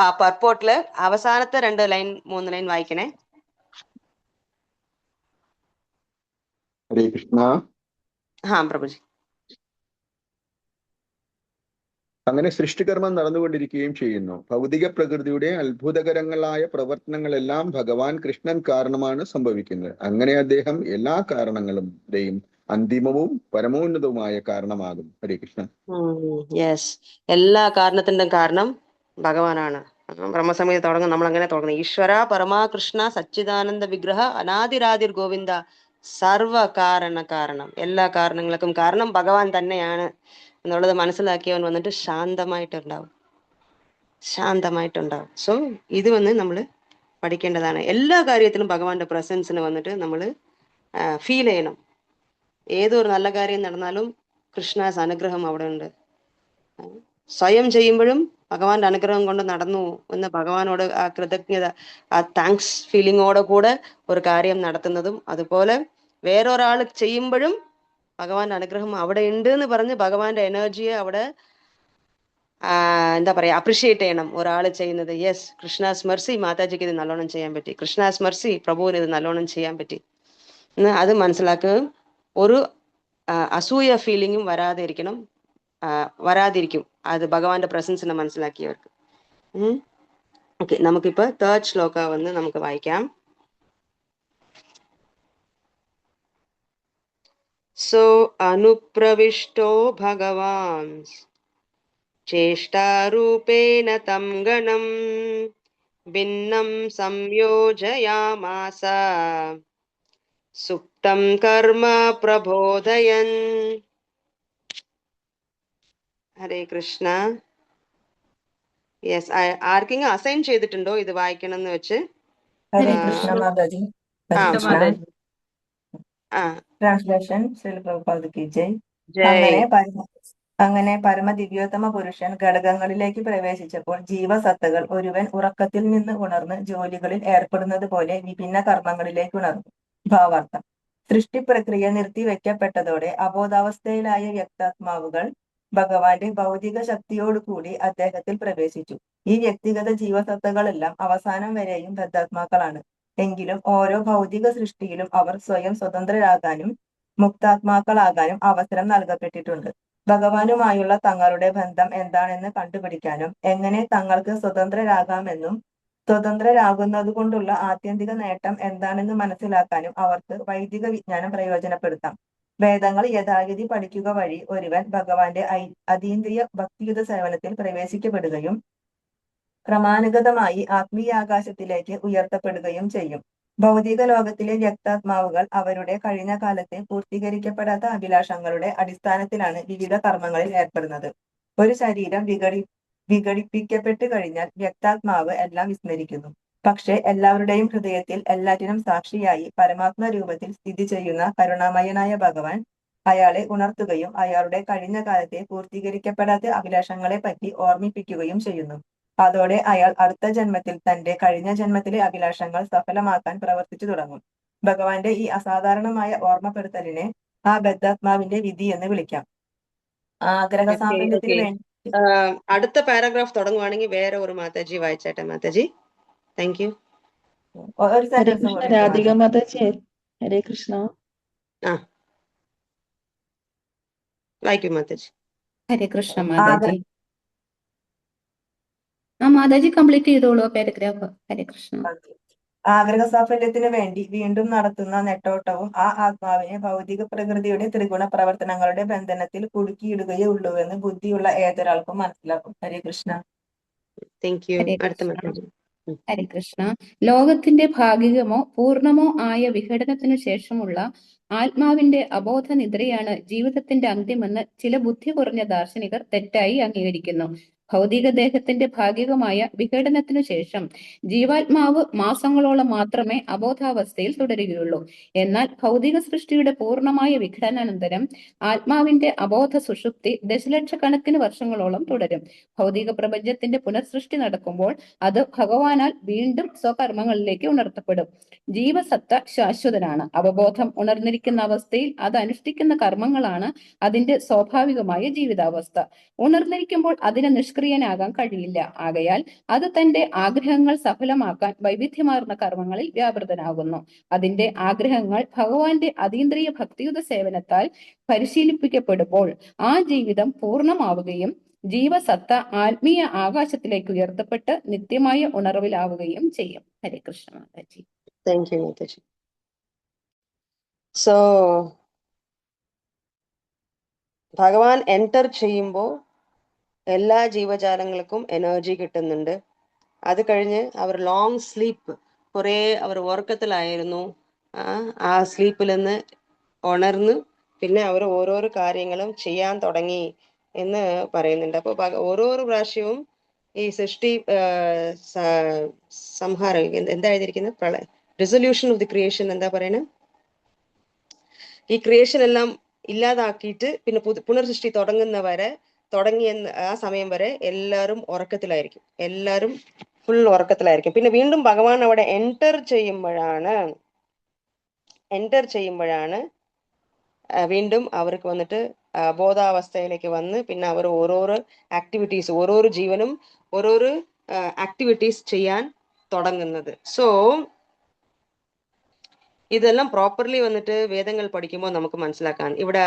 ആ പർപ്പോർട്ടില് അവസാനത്തെ 2 line 3 line വായിക്കണേ. ഹരേ കൃഷ്ണ. പ്രഭുജി. അങ്ങനെ സൃഷ്ടികർമ്മം നടന്നുകൊണ്ടിരിക്കുകയും ചെയ്യുന്നു. ഭൗതിക പ്രകൃതിയുടെ അത്ഭുതകരങ്ങളായ പ്രവർത്തനങ്ങളെല്ലാം ഭഗവാൻ കൃഷ്ണൻ കാരണമാണ് സംഭവിക്കുന്നത്. അങ്ങനെ അദ്ദേഹം എല്ലാ കാരണങ്ങളുടെയും അന്തിമവും പരമോന്നതവുമായ കാരണമാകും. ഹരേ കൃഷ്ണ. യെസ്, എല്ലാ കാരണത്തിന്റെ കാരണം ഭഗവാനാണ്. ബ്രഹ്മസമയത്ത് തുടങ്ങും, നമ്മൾ അങ്ങനെ തുടങ്ങുന്നത്. ഈശ്വര പരമാ കൃഷ്ണ സച്ചിദാനന്ദ വിഗ്രഹ അനാദിരാദിർ ഗോവിന്ദ സർവ കാരണം. എല്ലാ കാരണങ്ങൾക്കും കാരണം ഭഗവാൻ തന്നെയാണ് എന്നുള്ളത് മനസ്സിലാക്കിയവൻ വന്നിട്ട് ശാന്തമായിട്ടുണ്ടാവും. സോ ഇത് നമ്മൾ പഠിക്കേണ്ടതാണ്. എല്ലാ കാര്യത്തിലും ഭഗവാന്റെ പ്രസൻസിന് വന്നിട്ട് നമ്മൾ ഫീൽ ചെയ്യണം. ഏതൊരു നല്ല കാര്യം നടന്നാലും കൃഷ്ണാസ് അനുഗ്രഹം അവിടെ ഉണ്ട്. സ്വയം ചെയ്യുമ്പോഴും ഭഗവാന്റെ അനുഗ്രഹം കൊണ്ട് നടന്നു എന്ന് ഭഗവാനോട് ആ കൃതജ്ഞത, ആ താങ്ക്സ് ഫീലിങ്ങോടെ കൂടെ ഒരു കാര്യം നടത്തുന്നതും, അതുപോലെ വേറൊരാൾ ചെയ്യുമ്പോഴും ഭഗവാന്റെ അനുഗ്രഹം അവിടെ ഉണ്ട് എന്ന് പറഞ്ഞ് ഭഗവാന്റെ എനർജിയെ അവിടെ എന്താ പറയാ അപ്രിഷിയേറ്റ് ചെയ്യണം ഒരാൾ ചെയ്യുന്നത്. യെസ്, കൃഷ്ണാസ് മെർസി, മാതാജിക്ക് ഇത് നല്ലോണം ചെയ്യാൻ പറ്റി, കൃഷ്ണാസ് മെർസി, പ്രഭുവിന് ഇത് നല്ലോണം ചെയ്യാൻ പറ്റി എന്ന് അത് മനസ്സിലാക്കുകയും ഒരു അസൂയ ഫീലിങ്ങും വരാതിരിക്കും അത് ഭഗവാന്റെ പ്രസൻസിനെ മനസ്സിലാക്കിയവർക്ക്. ഓക്കെ, നമുക്കിപ്പോ 3rd ശ്ലോക നമുക്ക് വായിക്കാം. സോ അനുപ്രവിഷ്ടോ ഭഗവാൻ ചേഷ്ടാരൂപേണ തം ഗണം ഭിന്നം സംയോജയാമാസ സുപ്തം കർമ്മ പ്രബോധയൻ. ഹരേ കൃഷ്ണ. യെസ്, ആർക്കെങ്കിലും അസൈൻ ചെയ്തിട്ടുണ്ടോ ഇത് വായിക്കണം എന്ന് വെച്ച്? ഹരേ ആ, കൃഷ്ണ മാതാജി. ആ ഹരേ കൃഷ്ണ. മാതാജി. ആ ട്രാൻസ്ലേഷൻ ശ്രീല പ്രഭുപാദ് കി ജയ്. ജയ്. അങ്ങനെ പരമദിവ്യോത്തമ പുരുഷൻ ഘടകങ്ങളിലേക്ക് പ്രവേശിച്ചപ്പോൾ ജീവസത്തകൾ ഒരുവൻ ഉറക്കത്തിൽ നിന്ന് ഉണർന്ന് ജോലികളിൽ ഏർപ്പെടുന്നത് പോലെ വിഭിന്ന കർമ്മങ്ങളിലേക്ക് ഉണർന്നു. ഭാവാർത്ഥം: സൃഷ്ടി പ്രക്രിയ നിർത്തിവെക്കപ്പെട്ടതോടെ അബോധാവസ്ഥയിലായ വ്യക്താത്മാവുകൾ ഭഗവാന്റെ ഭൗതിക ശക്തിയോടുകൂടി അദ്ദേഹത്തിൽ പ്രവേശിച്ചു. ഈ വ്യക്തിഗത ജീവസത്തകളെല്ലാം അവസാനം വരെയും ബദ്ധാത്മാക്കളാണ്. എങ്കിലും ഓരോ ഭൗതിക സൃഷ്ടിയിലും അവർ സ്വയം സ്വതന്ത്രരാകാനും മുക്താത്മാക്കളാകാനും അവസരം നൽകപ്പെട്ടിട്ടുണ്ട്. ഭഗവാനുമായുള്ള തങ്ങളുടെ ബന്ധം എന്താണെന്ന് കണ്ടുപിടിക്കാനും എങ്ങനെ തങ്ങൾക്ക് സ്വതന്ത്രരാകാമെന്നും സ്വതന്ത്രരാകുന്നതുകൊണ്ടുള്ള ആത്യന്തിക നേട്ടം എന്താണെന്ന് മനസ്സിലാക്കാനും അവർക്ക് വൈദിക വിജ്ഞാനം പ്രയോജനപ്പെടുത്താം. വേദങ്ങൾ യഥാവിധി പഠിക്കുക വഴി ഒരുവൻ ഭഗവാന്റെ അതീന്ദ്രിയ ഭക്തിയുത സേവനത്തിൽ പ്രവേശിക്കപ്പെടുകയും ക്രമാനുഗതമായി ആത്മീയാകാശത്തിലേക്ക് ഉയർത്തപ്പെടുകയും ചെയ്യും. ഭൗതിക ലോകത്തിലെ വ്യക്താത്മാവുകൾ അവരുടെ കഴിഞ്ഞ കാലത്തെ പൂർത്തീകരിക്കപ്പെടാത്ത അഭിലാഷങ്ങളുടെ അടിസ്ഥാനത്തിലാണ് വിവിധ കർമ്മങ്ങളിൽ ഏർപ്പെടുന്നത്. ഒരു ശരീരം വിഘടിപ്പിക്കപ്പെട്ടു കഴിഞ്ഞാൽ വ്യക്താത്മാവ് എല്ലാം വിസ്മരിക്കുന്നു. പക്ഷെ എല്ലാവരുടെയും ഹൃദയത്തിൽ എല്ലാറ്റിനും സാക്ഷിയായി പരമാത്മ രൂപത്തിൽ സ്ഥിതി ചെയ്യുന്ന കരുണാമയനായ ഭഗവാൻ അയാളെ ഉണർത്തുകയും അയാളുടെ കഴിഞ്ഞ കാലത്തെ പൂർത്തീകരിക്കപ്പെടാത്ത അഭിലാഷങ്ങളെ പറ്റി ഓർമ്മിപ്പിക്കുകയും ചെയ്യുന്നു. അതോടെ അയാൾ അടുത്ത ജന്മത്തിൽ തന്റെ കഴിഞ്ഞ ജന്മത്തിലെ അഭിലാഷങ്ങൾ സഫലമാക്കാൻ പ്രവർത്തിച്ചു തുടങ്ങും. ഭഗവാന്റെ ഈ അസാധാരണമായ ഓർമ്മപ്പെടുത്തലിനെ ആ ബദ്ധാത്മാവിന്റെ വിധി എന്ന് വിളിക്കാം. ആഗ്രഹ സാഫല്യത്തിന് വേണ്ടി അടുത്ത പാരഗ്രാഫ് തുടങ്ങുവാണെങ്കിൽ വേറെ ഒരു മാതാജി വായിച്ചാട്ടെ മാതാജി. Thank you. ഒരു ഹരേ സെന്റൻസ് കൃഷ്ണ. കൂടെ രാധിക മാതാജി. ഹരേ കൃഷ്ണ. ആ വായിക്കൂ മാതാജി. ഹരേ കൃഷ്ണ മാതാജി. മാതാജി കംപ്ലീറ്റ് ചെയ്തോളൂ പാരഗ്രാഫ്. ഹരേ കൃഷ്ണ. ആഗ്രഹ സാഫല്യത്തിന് വേണ്ടി വീണ്ടും നടത്തുന്ന നെട്ടോട്ടവും ആ ആത്മാവിനെ ഭൗതിക പ്രകൃതിയുടെ ത്രിഗുണ പ്രവർത്തനങ്ങളുടെ ബന്ധനത്തിൽ കുടുക്കിയിടുകയേ ഉള്ളൂവെന്ന് ബുദ്ധിയുള്ള ഏതൊരാൾക്കും മനസ്സിലാക്കും. ഹരേ കൃഷ്ണ. Thank you. ഹരേ അടുത്ത കൃഷ്ണ. മാതാജി. ഹരേ കൃഷ്ണ. ലോകത്തിന്റെ ഭാഗികമോ പൂർണ്ണമോ ആയ വിഘടനത്തിനു ശേഷമുള്ള ആത്മാവിന്റെ അബോധ നിദ്രയാണ് ജീവിതത്തിന്റെ അന്ത്യമെന്ന് ചില ബുദ്ധി കുറഞ്ഞ ദാർശനികർ തെറ്റായി അംഗീകരിക്കുന്നു. ഭൗതിക ദേഹത്തിന്റെ ഭാഗികമായ വിഘടനത്തിനു ശേഷം ജീവാത്മാവ് മാസങ്ങളോളം മാത്രമേ അബോധാവസ്ഥയിൽ തുടരുകയുള്ളൂ. എന്നാൽ ഭൗതിക സൃഷ്ടിയുടെ പൂർണ്ണമായ വിഘടനാനന്തരം ആത്മാവിന്റെ അബോധ സുഷുപ്തി ദശലക്ഷക്കണക്കിന് വർഷങ്ങളോളം തുടരും. ഭൗതിക പ്രപഞ്ചത്തിന്റെ പുനഃസൃഷ്ടി നടക്കുമ്പോൾ അത് ഭഗവാനാൽ വീണ്ടും സ്വകർമ്മങ്ങളിലേക്ക് ഉണർത്തപ്പെടും. ജീവസത്ത ശാശ്വതനാണ്. അവബോധം ഉണർന്നിരിക്കുന്ന അവസ്ഥയിൽ അത് അനുഷ്ഠിക്കുന്ന കർമ്മങ്ങളാണ് അതിന്റെ സ്വാഭാവികമായ ജീവിതാവസ്ഥ. ഉണർന്നിരിക്കുമ്പോൾ അതിന് നിഷ്ക്രിയനാകാൻ കഴിയില്ല. ആകയാൽ അത് തന്റെ ആഗ്രഹങ്ങൾ സഫലമാക്കാൻ വൈവിധ്യമാർന്ന കർമ്മങ്ങളിൽ വ്യാപൃതനാകുന്നു. അതിന്റെ ആഗ്രഹങ്ങൾ ഭഗവാന്റെ അതീന്ദ്രിയ ഭക്തിയുത സേവനത്താൽ പരിശീലിപ്പിക്കപ്പെടുമ്പോൾ ആ ജീവിതം പൂർണ്ണമാവുകയും ജീവസത്ത ആത്മീയ ആകാശത്തിലേക്ക് ഉയർത്തപ്പെട്ട് നിത്യമായ ഉണർവിലാവുകയും ചെയ്യും. Hare Krishna Mataji. Thank you Mataji. So ഭഗവാൻ എൻറ്റർ ചെയ്യുമ്പോൾ എല്ലാ ജീവജാലങ്ങൾക്കും എനർജി കിട്ടുന്നുണ്ട്. അത് കഴിഞ്ഞ് അവർ ലോങ് സ്ലീപ്പ്, കുറേ അവർ ഉറക്കത്തിലായിരുന്നു. ആ സ്ലീപ്പിൽ നിന്ന് ഉണർന്ന് പിന്നെ അവർ ഓരോരോ കാര്യങ്ങളും ചെയ്യാൻ തുടങ്ങി എന്ന് പറയുന്നുണ്ട്. അപ്പോൾ ഓരോരോ പ്രാവശ്യവും ഈ സൃഷ്ടി സംഹാരം എന്താ എഴുതിയിരിക്കുന്നത്, പ്രളയ റിസൊല്യൂഷൻ ഓഫ് ദി ക്രിയേഷൻ എന്താ പറയുന്നത്, ഈ ക്രിയേഷൻ എല്ലാം ഇല്ലാതാക്കിയിട്ട് പിന്നെ പുനർസൃഷ്ടി തുടങ്ങിയ ആ സമയം വരെ എല്ലാവരും ഉറക്കത്തിലായിരിക്കും. എല്ലാവരും ഫുൾ ഉറക്കത്തിലായിരിക്കും. പിന്നെ വീണ്ടും ഭഗവാൻ അവിടെ എൻറ്റർ ചെയ്യുമ്പോഴാണ് വീണ്ടും അവർക്ക് വന്നിട്ട് ബോധാവസ്ഥയിലേക്ക് വന്ന് പിന്നെ അവർ ഓരോരോ ആക്ടിവിറ്റീസ്, ഓരോരോ ജീവനും ഓരോരോ ആക്ടിവിറ്റീസ് ചെയ്യാൻ തുടങ്ങുന്നത്. സോ ഇതെല്ലാം പ്രോപ്പർലി വന്നിട്ട് വേദങ്ങൾ പഠിക്കുമ്പോൾ നമുക്ക് മനസ്സിലാക്കാൻ ഇവിടെ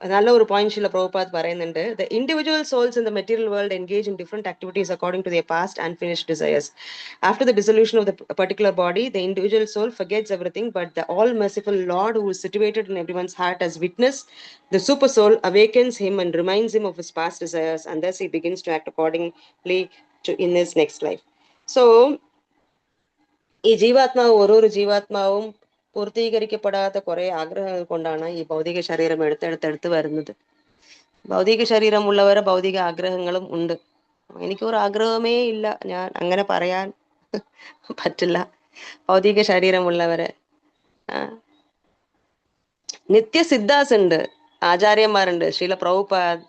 നല്ല ഒരു പോയിന്റ് ശില പ്രഭുപാദ് പറയുന്നുണ്ട്. The individual souls in the material world engage in different activities according to their past unfinished desires. After the dissolution of the particular body, the individual soul forgets everything, but the all-merciful Lord who is situated in everyone's heart as witness, the super soul awakens him and reminds him of his past desires, and thus he begins to act accordingly in his next life. So, ഈ ജീവാത്മാവ് ഓരോരോ ജീവാത്മാവും പൂർത്തീകരിക്കപ്പെടാത്ത കുറെ ആഗ്രഹങ്ങൾ കൊണ്ടാണ് ഈ ഭൗതിക ശരീരം എടുത്തെടുത്ത് വരുന്നത്. ഭൗതിക ശരീരമുള്ളവരെ ഭൗതിക ആഗ്രഹങ്ങളും ഉണ്ട്. എനിക്കൊരു ആഗ്രഹമേ ഇല്ല, ഞാൻ അങ്ങനെ പറയാൻ പറ്റില്ല. ഭൗതിക ശരീരമുള്ളവരെ നിത്യസിദ്ധാസ് ഉണ്ട്, ആചാര്യന്മാരുണ്ട്. ശ്രീല പ്രഭുപാദ്,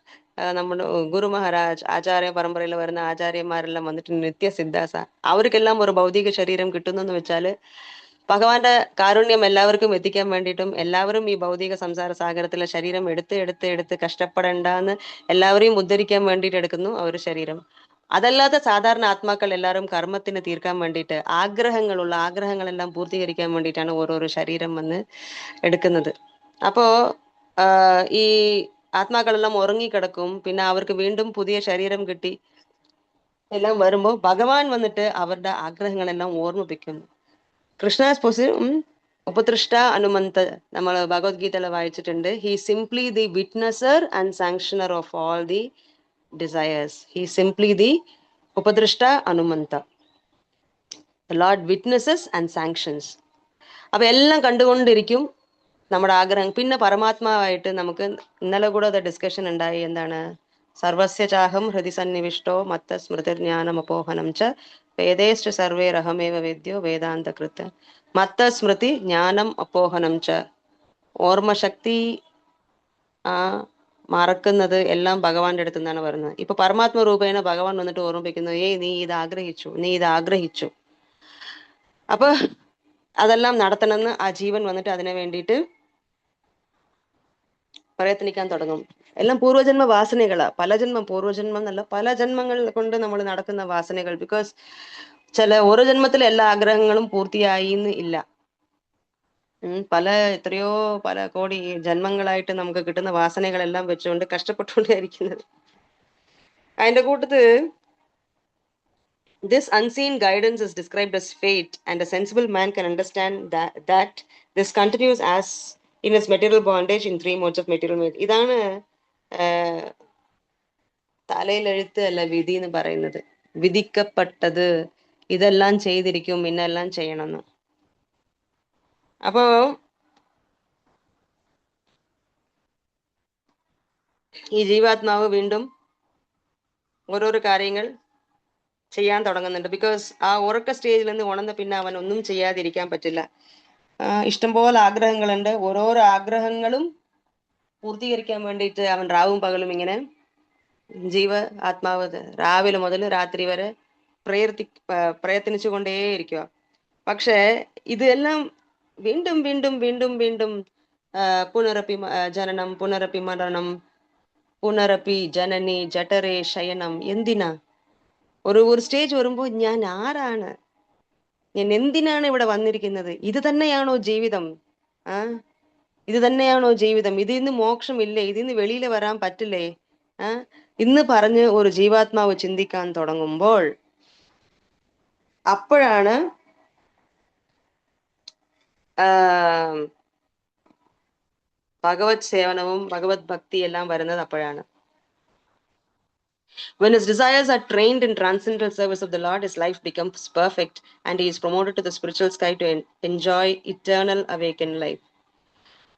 നമ്മുടെ ഗുരു മഹാരാജ്, ആചാര്യ പരമ്പരയിൽ വരുന്ന ആചാര്യന്മാരെല്ലാം വന്നിട്ട് നിത്യസിദ്ധാസ. അവർക്കെല്ലാം ഒരു ഭൗതിക ശരീരം കിട്ടുന്നെന്ന് വെച്ചാല് ഭഗവാന്റെ കാരുണ്യം എല്ലാവർക്കും എത്തിക്കാൻ വേണ്ടിയിട്ടും എല്ലാവരും ഈ ഭൗതിക സംസാര സാഗരത്തിലെ ശരീരം എടുത്ത് കഷ്ടപ്പെടണ്ടെന്ന് എല്ലാവരെയും ഉദ്ധരിക്കാൻ വേണ്ടിയിട്ട് എടുക്കുന്നു ആ ഒരു ശരീരം. അതല്ലാതെ സാധാരണ ആത്മാക്കൾ എല്ലാവരും കർമ്മത്തിന് തീർക്കാൻ വേണ്ടിയിട്ട് ആഗ്രഹങ്ങളെല്ലാം പൂർത്തീകരിക്കാൻ വേണ്ടിയിട്ടാണ് ഓരോരോ ശരീരം വന്ന് എടുക്കുന്നത്. അപ്പോ ഈ ആത്മാക്കളെല്ലാം ഉറങ്ങിക്കിടക്കും, പിന്നെ അവർക്ക് വീണ്ടും പുതിയ ശരീരം കിട്ടി എല്ലാം വരുമ്പോൾ ഭഗവാൻ വന്നിട്ട് അവരുടെ ആഗ്രഹങ്ങളെല്ലാം ഓർമ്മിപ്പിക്കുന്നു. കൃഷ്ണാസ് ഉപതൃഷ്ട അനുമന്ത നമ്മൾ ഭഗവത്ഗീതയിൽ വായിച്ചിട്ടുണ്ട്. He simply the witnesser and sanctioner of all the desires. He simply the ഉപതൃഷ്ട അനുമന്ത. Lord witnesses and sanctions. അപ്പൊ എല്ലാം കണ്ടുകൊണ്ടിരിക്കും നമ്മുടെ ആഗ്രഹം. പിന്നെ പരമാത്മാവായിട്ട് നമുക്ക് ഇന്നലെ കൂടെ അത് ഡിസ്കഷൻ ഉണ്ടായി. എന്താണ്? സർവസ്യ ചാഹം ഹൃദി സന്നിവിഷ്ടോ മത്ത സ്മൃതിജ്ഞാനം അപോഹനം ച വേദേശ്ച സർവേരഹമേവ വേദ്യോ വേദാന്തകൃത്ത്. മത്ത സ്മൃതി ജ്ഞാനം അപോഹനം ച. ഓർമ്മശക്തി മറക്കുന്നത് എല്ലാം ഭഗവാന്റെ അടുത്ത് നിന്നാണ് വരുന്നത്. ഇപ്പൊ പരമാത്മ രൂപേണ ഭഗവാൻ വന്നിട്ട് ഓർമ്മിപ്പിക്കുന്നു, നീ ഇത് ആഗ്രഹിച്ചു. അപ്പൊ അതെല്ലാം നടത്തണമെന്ന് ആ ജീവൻ വന്നിട്ട് അതിനെ വേണ്ടിയിട്ട് പ്രയത്നിക്കാൻ തുടങ്ങും. എല്ലാം പൂർവ്വജന്മ വാസനകളാ. പൂർവ്വജന്മം എന്നല്ല, പല ജന്മങ്ങൾ കൊണ്ട് നമ്മൾ നടക്കുന്ന വാസനകൾ. ബിക്കോസ് ഒരു ജന്മത്തിൽ എല്ലാ ആഗ്രഹങ്ങളും പൂർത്തിയായി ഇല്ല. പല കോടി ജന്മങ്ങളായിട്ട് നമുക്ക് കിട്ടുന്ന വാസനകളെല്ലാം വെച്ചുകൊണ്ട് കഷ്ടപ്പെട്ടുകൊണ്ടേയിരിക്കുന്നത്. അതിന്റെ കൂട്ടത്ത് this unseen guidance is described as fate, and a sensible man can understand that this continues as in his material bondage in 3 modes of material mood. ഇതാണ് തലയിലെഴുത്ത് അല്ല വിധി എന്ന് പറയുന്നത്. വിധിക്കപ്പെട്ടത് ഇതെല്ലാം ചെയ്തിരിക്കും, ഇന്നെല്ലാം ചെയ്യണമെന്ന്. അപ്പോ ഈ ജീവാത്മാവ് വീണ്ടും ഓരോരോ കാര്യങ്ങൾ ചെയ്യാൻ തുടങ്ങുന്നുണ്ട്. ബിക്കോസ് ആ ഉറക്ക സ്റ്റേജിൽ നിന്ന് ഉണർന്ന പിന്നെ അവൻ ഒന്നും ചെയ്യാതിരിക്കാൻ പറ്റില്ല. ഇഷ്ടംപോലെ ആഗ്രഹങ്ങളുണ്ട്. ഓരോരോ ആഗ്രഹങ്ങളും പൂർത്തീകരിക്കാൻ വേണ്ടിയിട്ട് അവൻ രാവും പകലും ഇങ്ങനെ ആത്മാവ് രാവിലെ മുതൽ രാത്രി വരെ പ്രയത്നിച്ചു കൊണ്ടേയിരിക്കുക. പക്ഷെ ഇതെല്ലാം വീണ്ടും വീണ്ടും വീണ്ടും വീണ്ടും പുനരപ്പി ജനനം, പുനരപ്പി മരണം, പുനരപ്പി ജനനി ജഠരേ ശയനം. എന്തിനാ? ഒരു സ്റ്റേജ് വരുമ്പോൾ ഞാൻ ആരാണ്, ഞാൻ എന്തിനാണ് ഇവിടെ വന്നിരിക്കുന്നത്, ഇത് തന്നെയാണോ ജീവിതം? ഇത് തന്നെയാണോ ജീവിതം? ഇതിന്ന് മോക്ഷമില്ലേ? ഇതിന്ന് വെളിയിൽ വരാൻ പറ്റില്ലേ? ഇന്ന് പറഞ്ഞ് ഒരു ജീവാത്മാവ് ചിന്തിക്കാൻ തുടങ്ങുമ്പോൾ അപ്പോഴാണ് ഭഗവത് സേവനവും ഭഗവത് ഭക്തി എല്ലാം വരുന്നത്. അപ്പോഴാണ് when his desires are trained in transcendental service of the Lord, his life becomes perfect and he is promoted to the spiritual sky to enjoy eternal awakened life.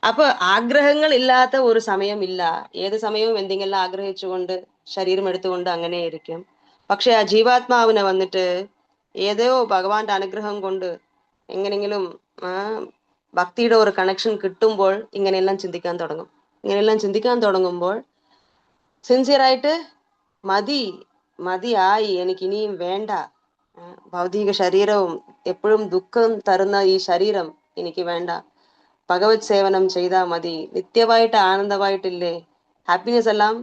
അപ്പൊ ആഗ്രഹങ്ങൾ ഇല്ലാത്ത ഒരു സമയം ഇല്ല. ഏത് സമയവും എന്തെങ്കിലും ആഗ്രഹിച്ചുകൊണ്ട് ശരീരം എടുത്തുകൊണ്ട് അങ്ങനെ ഇരിക്കും. പക്ഷെ ആ ജീവാത്മാവിനെ വന്നിട്ട് ഏതോ ഭഗവാന്റെ അനുഗ്രഹം കൊണ്ട് എങ്ങനെങ്കിലും ഭക്തിയുടെ ഒരു കണക്ഷൻ കിട്ടുമ്പോൾ ഇങ്ങനെയെല്ലാം ചിന്തിക്കാൻ തുടങ്ങും. ഇങ്ങനെയെല്ലാം ചിന്തിക്കാൻ തുടങ്ങുമ്പോൾ സിൻസിയറായിട്ട് മതിയായി, എനിക്ക് ഇനിയും വേണ്ട, ഭൗതിക ശരീരവും എപ്പോഴും ദുഃഖം തരുന്ന ഈ ശരീരം എനിക്ക് വേണ്ട, ഭഗവത് സേവനം ചെയ്താൽ മതി, നിത്യമായിട്ട് ആനന്ദമായിട്ടില്ലേ, ഹാപ്പിനെസ് എല്ലാം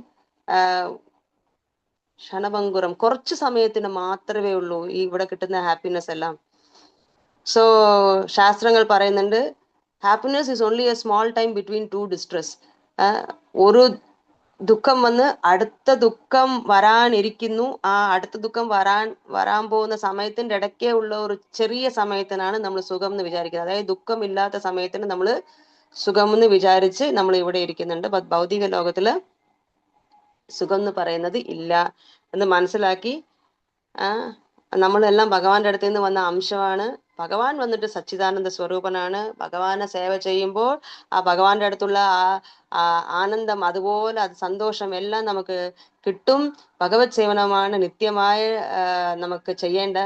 ക്ഷണഭങ്കുരം, കുറച്ച് സമയത്തിന് മാത്രമേ ഉള്ളൂ ഈ ഇവിടെ കിട്ടുന്ന ഹാപ്പിനെസ് എല്ലാം. സോ ശാസ്ത്രങ്ങൾ പറയുന്നുണ്ട്, happiness is only A small time between 2 distress. ഒരു ദുഃഖം വന്ന് അടുത്ത ദുഃഖം വരാനിരിക്കുന്നു, ആ അടുത്ത ദുഃഖം വരാൻ പോകുന്ന സമയത്തിന്റെ ഇടയ്ക്കേ ഉള്ള ഒരു ചെറിയ സമയത്തിനാണ് നമ്മൾ സുഖം എന്ന് വിചാരിക്കുന്നത്. അതായത് ദുഃഖമില്ലാത്ത സമയത്തിന് നമ്മൾ സുഖം എന്ന് വിചാരിച്ച് നമ്മൾ ഇവിടെ ഇരിക്കുന്നുണ്ട്. ഭൗതിക ലോകത്തില് സുഖം എന്ന് പറയുന്നത് ഇല്ല എന്ന് മനസ്സിലാക്കി നമ്മളെല്ലാം ഭഗവാന്റെ അടുത്ത് നിന്ന് വന്ന അംശമാണ്. ഭഗവാൻ വന്നിട്ട് സച്ചിദാനന്ദ സ്വരൂപനാണ്. ഭഗവാനെ സേവ ചെയ്യുമ്പോൾ ആ ഭഗവാന്റെ അടുത്തുള്ള ആ ആനന്ദം, അതുപോലെ അത് സന്തോഷം എല്ലാം നമുക്ക് കിട്ടും. ഭഗവത് സേവനമാണ് നിത്യമായ നമുക്ക് ചെയ്യേണ്ട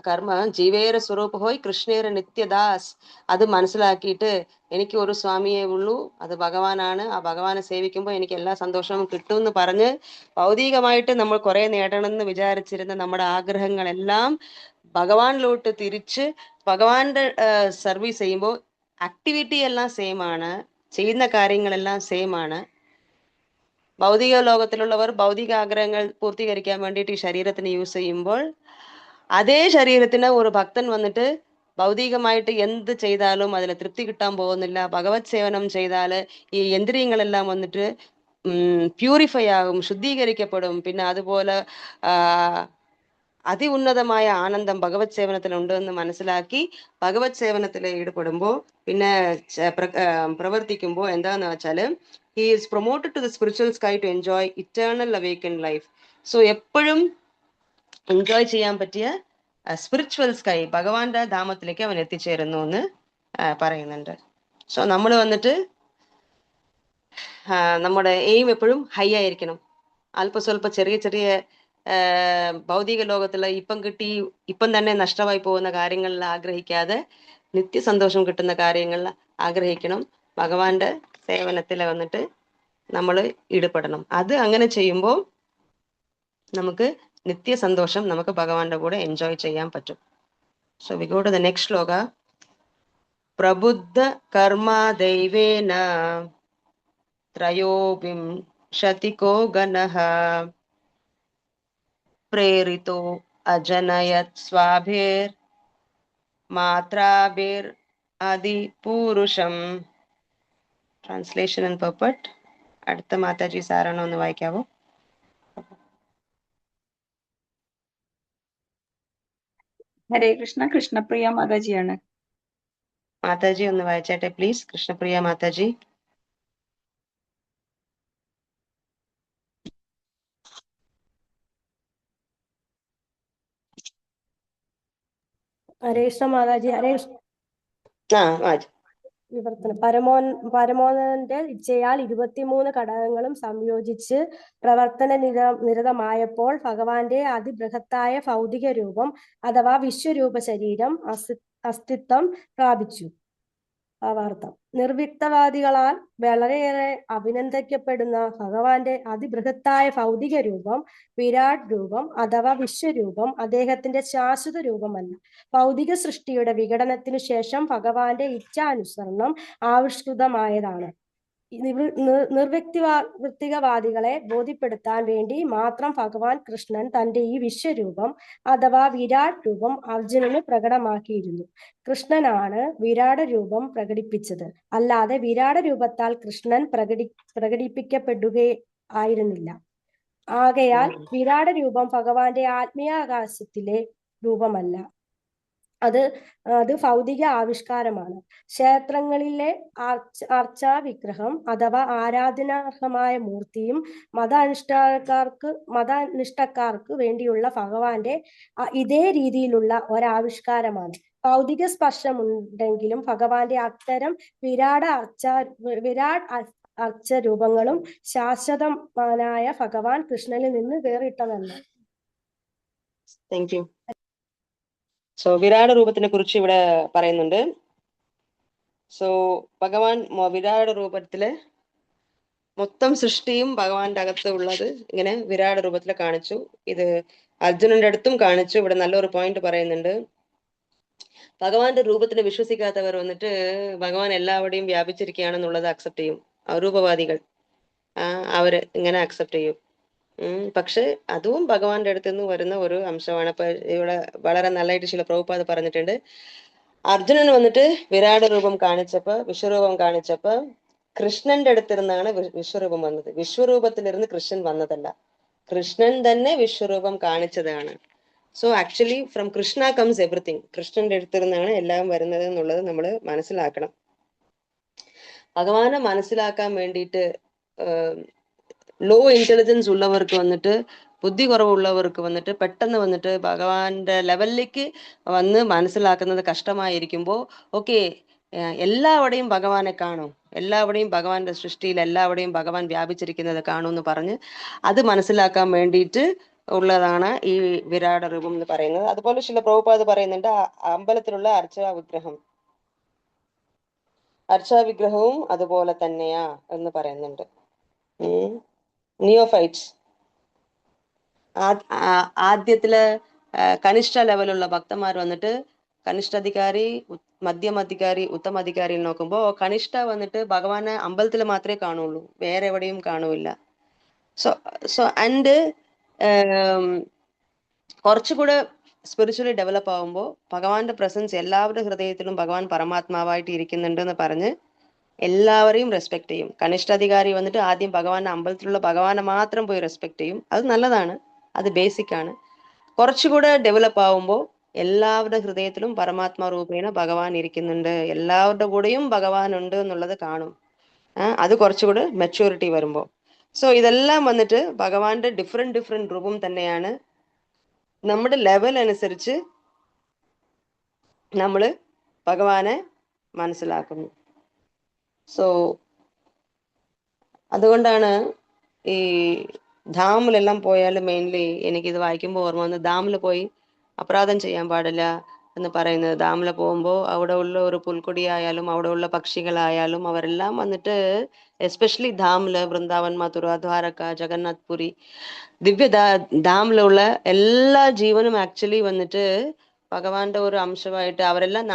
കർമ്മം. ജീവേര സ്വരൂപ ഹോയ് കൃഷ്ണേര നിത്യദാസ്. അത് മനസ്സിലാക്കിയിട്ട് എനിക്ക് ഒരു സ്വാമിയേ ഉള്ളൂ, അത് ഭഗവാനാണ്. ആ ഭഗവാനെ സേവിക്കുമ്പോൾ എനിക്ക് എല്ലാ സന്തോഷവും കിട്ടും എന്ന് പറഞ്ഞ് ഭൗതികമായിട്ട് നമ്മൾ കുറെ നേടണമെന്ന് വിചാരിച്ചിരുന്ന നമ്മുടെ ആഗ്രഹങ്ങളെല്ലാം ഭഗവാനിലോട്ട് തിരിച്ച് ഭഗവാന്റെ സർവീസ് ചെയ്യുമ്പോൾ ആക്ടിവിറ്റി എല്ലാം സെയിം ആണ്, ചെയ്യുന്ന കാര്യങ്ങളെല്ലാം സെയിം ആണ്. ഭൗതിക ലോകത്തിലുള്ളവർ ഭൗതിക ആഗ്രഹങ്ങൾ പൂർത്തീകരിക്കാൻ വേണ്ടിയിട്ട് ഈ ശരീരത്തിന് യൂസ് ചെയ്യുമ്പോൾ, അതേ ശരീരത്തിന് ഒരു ഭക്തൻ വന്നിട്ട് ഭൗതികമായിട്ട് എന്ത് ചെയ്താലും അതിന് തൃപ്തി കിട്ടാൻ പോകുന്നില്ല. ഭഗവത് സേവനം ചെയ്താൽ ഈ യന്ത്രീയങ്ങളെല്ലാം വന്നിട്ട് പ്യൂരിഫൈ ആകും, ശുദ്ധീകരിക്കപ്പെടും. പിന്നെ അതുപോലെ അതിഉന്നതമായ ആനന്ദം ഭഗവത് സേവനത്തിലുണ്ട് എന്ന് മനസ്സിലാക്കി ഭഗവത് സേവനത്തിൽ ഈടുപെടുമ്പോൾ പിന്നെ പ്രവർത്തിക്കുമ്പോൾ എന്താന്ന് വെച്ചാൽ he is promoted to the spiritual sky to enjoy eternal awakened life. So എപ്പോഴും എൻജോയ് ചെയ്യാൻ പറ്റിയ സ്പിരിച്വൽ സ്കൈ, ഭഗവാന്റെ ധാമത്തിലേക്ക് അവൻ എത്തിച്ചേരുന്നു എന്ന് പറയുന്നുണ്ട്. സോ നമ്മൾ വന്നിട്ട് നമ്മുടെ എയിം എപ്പോഴും ഹൈ ആയിരിക്കണം. അല്പസ്വല്പ ചെറിയ ചെറിയ ഭൗതിക ലോകത്തില് ഇപ്പം തന്നെ നഷ്ടമായി പോകുന്ന കാര്യങ്ങളിൽ ആഗ്രഹിക്കാതെ നിത്യസന്തോഷം കിട്ടുന്ന കാര്യങ്ങളിൽ ആഗ്രഹിക്കണം. ഭഗവാന്റെ സേവനത്തിൽ വന്നിട്ട് നമ്മൾ ഈടുപെടണം. അത് അങ്ങനെ ചെയ്യുമ്പോൾ നമുക്ക് നിത്യസന്തോഷം നമുക്ക് ഭഗവാന്റെ കൂടെ എൻജോയ് ചെയ്യാൻ പറ്റും. So we go to the next shloka. പ്രബുദ്ധ കർമാ ദൈവേന ത്രയോവിംശതികോ ഗണഃ പ്രേരിതോ അജനയത് സ്വാഭിർ മാത്രാഭിർ അതിപൂരുഷം. Translation and purport. അടുത്ത മാതാജി സാറാണോ ഒന്ന് വായിക്കാവോ? ഹരേ കൃഷ്ണ. കൃഷ്ണപ്രിയ മാതാജിയാണ്. മാതാജി ഒന്ന് വായിച്ചാട്ടെ പ്ലീസ്. കൃഷ്ണപ്രിയ മാതാജി. ഹരേ കൃഷ്ണ മാതാജി. ഹരേ കൃഷ്ണ. വിവർത്തനം. പരമോന്നതന്റെ ഇച്ഛയാൽ 23 ഘടകങ്ങളും സംയോജിച്ച് പ്രവർത്തന നിരതമായപ്പോൾ ഭഗവാന്റെ അതിബൃഹത്തായ ഭൗതിക രൂപം അഥവാ വിശ്വരൂപ ശരീരം അസ്തിത്വം പ്രാപിച്ചു. ഭാവാർത്ഥം. നിർവിക്തവാദികളാൽ വളരെയേറെ അഭിനന്ദിക്കപ്പെടുന്ന ഭഗവാന്റെ അതിബൃഹത്തായ ഭൗതിക രൂപം, വിരാട് രൂപം അഥവാ വിശ്വരൂപം, അദ്ദേഹത്തിന്റെ ശാശ്വത രൂപമല്ല. ഭൗതിക സൃഷ്ടിയുടെ വിഘടനത്തിനു ശേഷം ഭഗവാന്റെ ഇച്ഛാനുസരണം ആവിഷ്കൃതമായതാണ്. നിർവ്യക്തിവാദികളെ ബോധ്യപ്പെടുത്താൻ വേണ്ടി മാത്രം ഭഗവാൻ കൃഷ്ണൻ തന്റെ ഈ വിശ്വരൂപം അഥവാ വിരാട് രൂപം അർജുനന് പ്രകടമാക്കിയിരുന്നു. കൃഷ്ണനാണ് വിരാട് രൂപം പ്രകടിപ്പിച്ചത്, അല്ലാതെ വിരാട് രൂപത്താൽ കൃഷ്ണൻ പ്രകടിപ്പിക്കപ്പെടുകയായിരുന്നില്ല. ആകയാൽ വിരാട് രൂപം ഭഗവാന്റെ ആത്മീയാകാശത്തിലെ രൂപമല്ല, അത് ഭൗതിക ആവിഷ്കാരമാണ്. ക്ഷേത്രങ്ങളിലെ അർച്ചാ വിഗ്രഹം അഥവാ ആരാധനാർഹമായ മൂർത്തിയും മതാനിഷ്ഠക്കാർക്ക് വേണ്ടിയുള്ള ഭഗവാന്റെ ഇതേ രീതിയിലുള്ള ഒരാവിഷ്കാരമാണ്. ഭൗതിക സ്പർശമുണ്ടെങ്കിലും ഭഗവാന്റെ അത്തരം വിരാട് അർച്ച രൂപങ്ങളും ശാശ്വതനായ ഭഗവാൻ കൃഷ്ണനിൽ നിന്ന് വേറിട്ടതല്ല. Thank you. സോ വിരാട് രൂപത്തിനെ കുറിച്ച് ഇവിടെ പറയുന്നുണ്ട്. സോ ഭഗവാൻ വിരാട് രൂപത്തില് മൊത്തം സൃഷ്ടിയും ഭഗവാന്റെ അകത്ത് ഉള്ളത് ഇങ്ങനെ വിരാട് രൂപത്തിൽ കാണിച്ചു. ഇത് അർജുനന്റെ അടുത്തും കാണിച്ചു. ഇവിടെ നല്ലൊരു പോയിന്റ് പറയുന്നുണ്ട്. ഭഗവാന്റെ രൂപത്തിൽ വിശ്വസിക്കാത്തവർ വന്നിട്ട് ഭഗവാൻ എല്ലാവരുടെയും വ്യാപിച്ചിരിക്കുകയാണെന്നുള്ളത് അക്സെപ്റ്റ് ചെയ്യും. അരൂപവാദികൾ അവര് ഇങ്ങനെ അക്സെപ്റ്റ് ചെയ്യും. പക്ഷെ അതും ഭഗവാന്റെ അടുത്ത് നിന്ന് വരുന്ന ഒരു അംശമാണ്. ഇപ്പൊ ഇവിടെ വളരെ നല്ലതായിട്ട് ചില പ്രഭുപാദ് പറഞ്ഞിട്ടുണ്ട്. അർജുനൻ വന്നിട്ട് വിരാട് രൂപം കാണിച്ചപ്പോ, വിശ്വരൂപം കാണിച്ചപ്പോ കൃഷ്ണന്റെ അടുത്തിരുന്നാണ് വിശ്വരൂപം വന്നത്. വിശ്വരൂപത്തിലിരുന്ന് കൃഷ്ണൻ വന്നതല്ല, കൃഷ്ണൻ തന്നെ വിശ്വരൂപം കാണിച്ചതാണ്. So actually from Krishna comes everything. കൃഷ്ണന്റെ അടുത്തിരുന്നാണ് എല്ലാം വരുന്നത് എന്നുള്ളത് നമ്മൾ മനസ്സിലാക്കണം. ഭഗവാനെ മനസ്സിലാക്കാൻ വേണ്ടിയിട്ട് ലോ ഇന്റലിജൻസ് ഉള്ളവർക്ക് വന്നിട്ട് ബുദ്ധി കുറവുള്ളവർക്ക് വന്നിട്ട് പെട്ടെന്ന് വന്നിട്ട് ഭഗവാന്റെ ലെവലിലേക്ക് വന്ന് മനസ്സിലാക്കുന്നത് കഷ്ടമായിരിക്കുമ്പോൾ ഓക്കെ, എല്ലാവിടെയും ഭഗവാനെ കാണും, എല്ലാവിടെയും ഭഗവാന്റെ സൃഷ്ടിയിൽ എല്ലാവിടെയും ഭഗവാൻ വ്യാപിച്ചിരിക്കുന്നത് കാണും എന്ന് പറഞ്ഞ് അത് മനസ്സിലാക്കാൻ വേണ്ടിയിട്ട് ഉള്ളതാണ് ഈ വിരാട രൂപം എന്ന് പറയുന്നത്. അതുപോലെ ചില പ്രഭുപാദ് പറയുന്നുണ്ട് അമ്പലത്തിലുള്ള അർച്ചാ വിഗ്രഹവും അതുപോലെ തന്നെയാ എന്ന് പറയുന്നുണ്ട്. നിയോഫൈറ്റ്സ് ആദ്യത്തില് കനിഷ്ഠ ലെവലുള്ള ഭക്തന്മാർ വന്നിട്ട് കനിഷ്ഠാധികാരി, മധ്യമധികാരി, ഉത്തമാധികാരിയിൽ നോക്കുമ്പോൾ കനിഷ്ഠ വന്നിട്ട് ഭഗവാനെ അമ്പലത്തിൽ മാത്രമേ കാണുള്ളൂ, വേറെ എവിടെയും കാണൂല. സോ ആൻഡ് കുറച്ചുകൂടെ സ്പിരിച്വലി ഡെവലപ്പ് ആകുമ്പോൾ ഭഗവാന്റെ പ്രസൻസ് എല്ലാവരുടെ ഹൃദയത്തിലും ഭഗവാൻ പരമാത്മാവായിട്ട് ഇരിക്കുന്നുണ്ട് എന്ന് പറഞ്ഞ് എല്ലാവരെയും റെസ്പെക്ട് ചെയ്യും. കനിഷ്ഠാധികാരി വന്നിട്ട് ആദ്യം ഭഗവാന്റെ അമ്പലത്തിലുള്ള ഭഗവാനെ മാത്രം പോയി റെസ്പെക്ട് ചെയ്യും. അത് നല്ലതാണ്, അത് ബേസിക് ആണ്. കുറച്ചുകൂടെ ഡെവലപ്പ് ആവുമ്പോൾ എല്ലാവരുടെ ഹൃദയത്തിലും പരമാത്മാ രൂപേണ ഭഗവാൻ ഇരിക്കുന്നുണ്ട്, എല്ലാവരുടെ കൂടെയും ഭഗവാൻ ഉണ്ട് എന്നുള്ളത് കാണും. അത് കുറച്ചുകൂടെ മെച്യൂരിറ്റി വരുമ്പോൾ. സോ ഇതെല്ലാം വന്നിട്ട് ഭഗവാന്റെ ഡിഫറെന്റ് രൂപം തന്നെയാണ്. നമ്മുടെ ലെവൽ അനുസരിച്ച് നമ്മൾ ഭഗവാനെ മനസ്സിലാക്കുന്നു. സോ അതുകൊണ്ടാണ് ഈ ധാമിലെല്ലാം പോയാൽ മെയിൻലി എനിക്കിത് വായിക്കുമ്പോൾ ഓർമ്മ വന്ന് ധാമിൽ പോയി അപരാധം ചെയ്യാൻ പാടില്ല എന്ന് പറയുന്നത്. ധാമിൽ പോകുമ്പോൾ അവിടെ ഉള്ള ഒരു പുൽക്കൊടിയായാലും അവിടെ ഉള്ള പക്ഷികളായാലും അവരെല്ലാം വന്നിട്ട് എസ്പെഷ്യലി ധാമില് വൃന്ദാവൻ, മഥുര, ദ്വാരക, ജഗന്നാഥ് പുരി, ധാമിലുള്ള എല്ലാ ജീവനും ആക്ച്വലി വന്നിട്ട് ഭഗവാന്റെ ഒരു അംശമായിട്ട് അവരെല്ലാം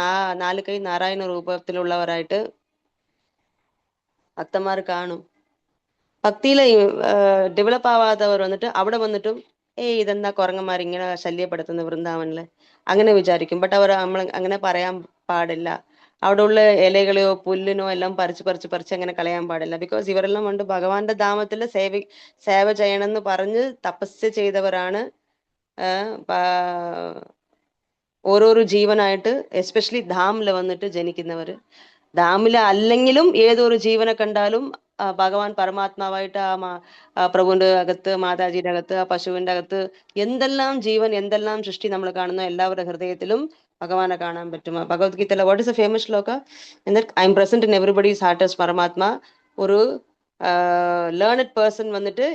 നാല് കൈ നാരായണ രൂപത്തിലുള്ളവരായിട്ട് ഭക്തന്മാർ കാണും. ഭക്തിയിലെ ഡെവലപ്പ് ആവാത്തവർ വന്നിട്ട് അവിടെ വന്നിട്ടും ഇതെന്താ കുരങ്ങന്മാർ ഇങ്ങനെ ശല്യപ്പെടുത്തുന്ന വൃന്ദാവനില് അങ്ങനെ വിചാരിക്കും. ബട്ട് അവർ നമ്മൾ അങ്ങനെ പറയാൻ പാടില്ല. അവിടെ ഉള്ള ഇലകളെയോ പുല്ലിനോ എല്ലാം പറിച്ച് അങ്ങനെ കളയാൻ പാടില്ല. ബിക്കോസ് ഇവരെല്ലാം കൊണ്ട് ഭഗവാന്റെ ധാമത്തില് സേവ ചെയ്യണമെന്ന് പറഞ്ഞ് തപസ് ചെയ്തവരാണ്. ഓരോരോ ജീവനായിട്ട് എസ്പെഷ്യലി ധാമില് വന്നിട്ട് ജനിക്കുന്നവര്. ധാമില് അല്ലെങ്കിലും ഏതൊരു ജീവനെ കണ്ടാലും ഭഗവാൻ പരമാത്മാവായിട്ട് ആ പ്രഭുവിന്റെ അകത്ത്, മാതാജിയുടെ അകത്ത്, ആ പശുവിന്റെ അകത്ത് എന്തെല്ലാം ജീവൻ, എന്തെല്ലാം സൃഷ്ടി നമ്മൾ കാണുന്ന എല്ലാവരുടെ ഹൃദയത്തിലും ഭഗവാനെ കാണാൻ പറ്റും. ഭഗവത്ഗീതയിലെ what is a famous shloka? I am present in everybody's heart as Paramatma. ഒരു ലേണഡ് പേഴ്സൺ വന്നിട്ട്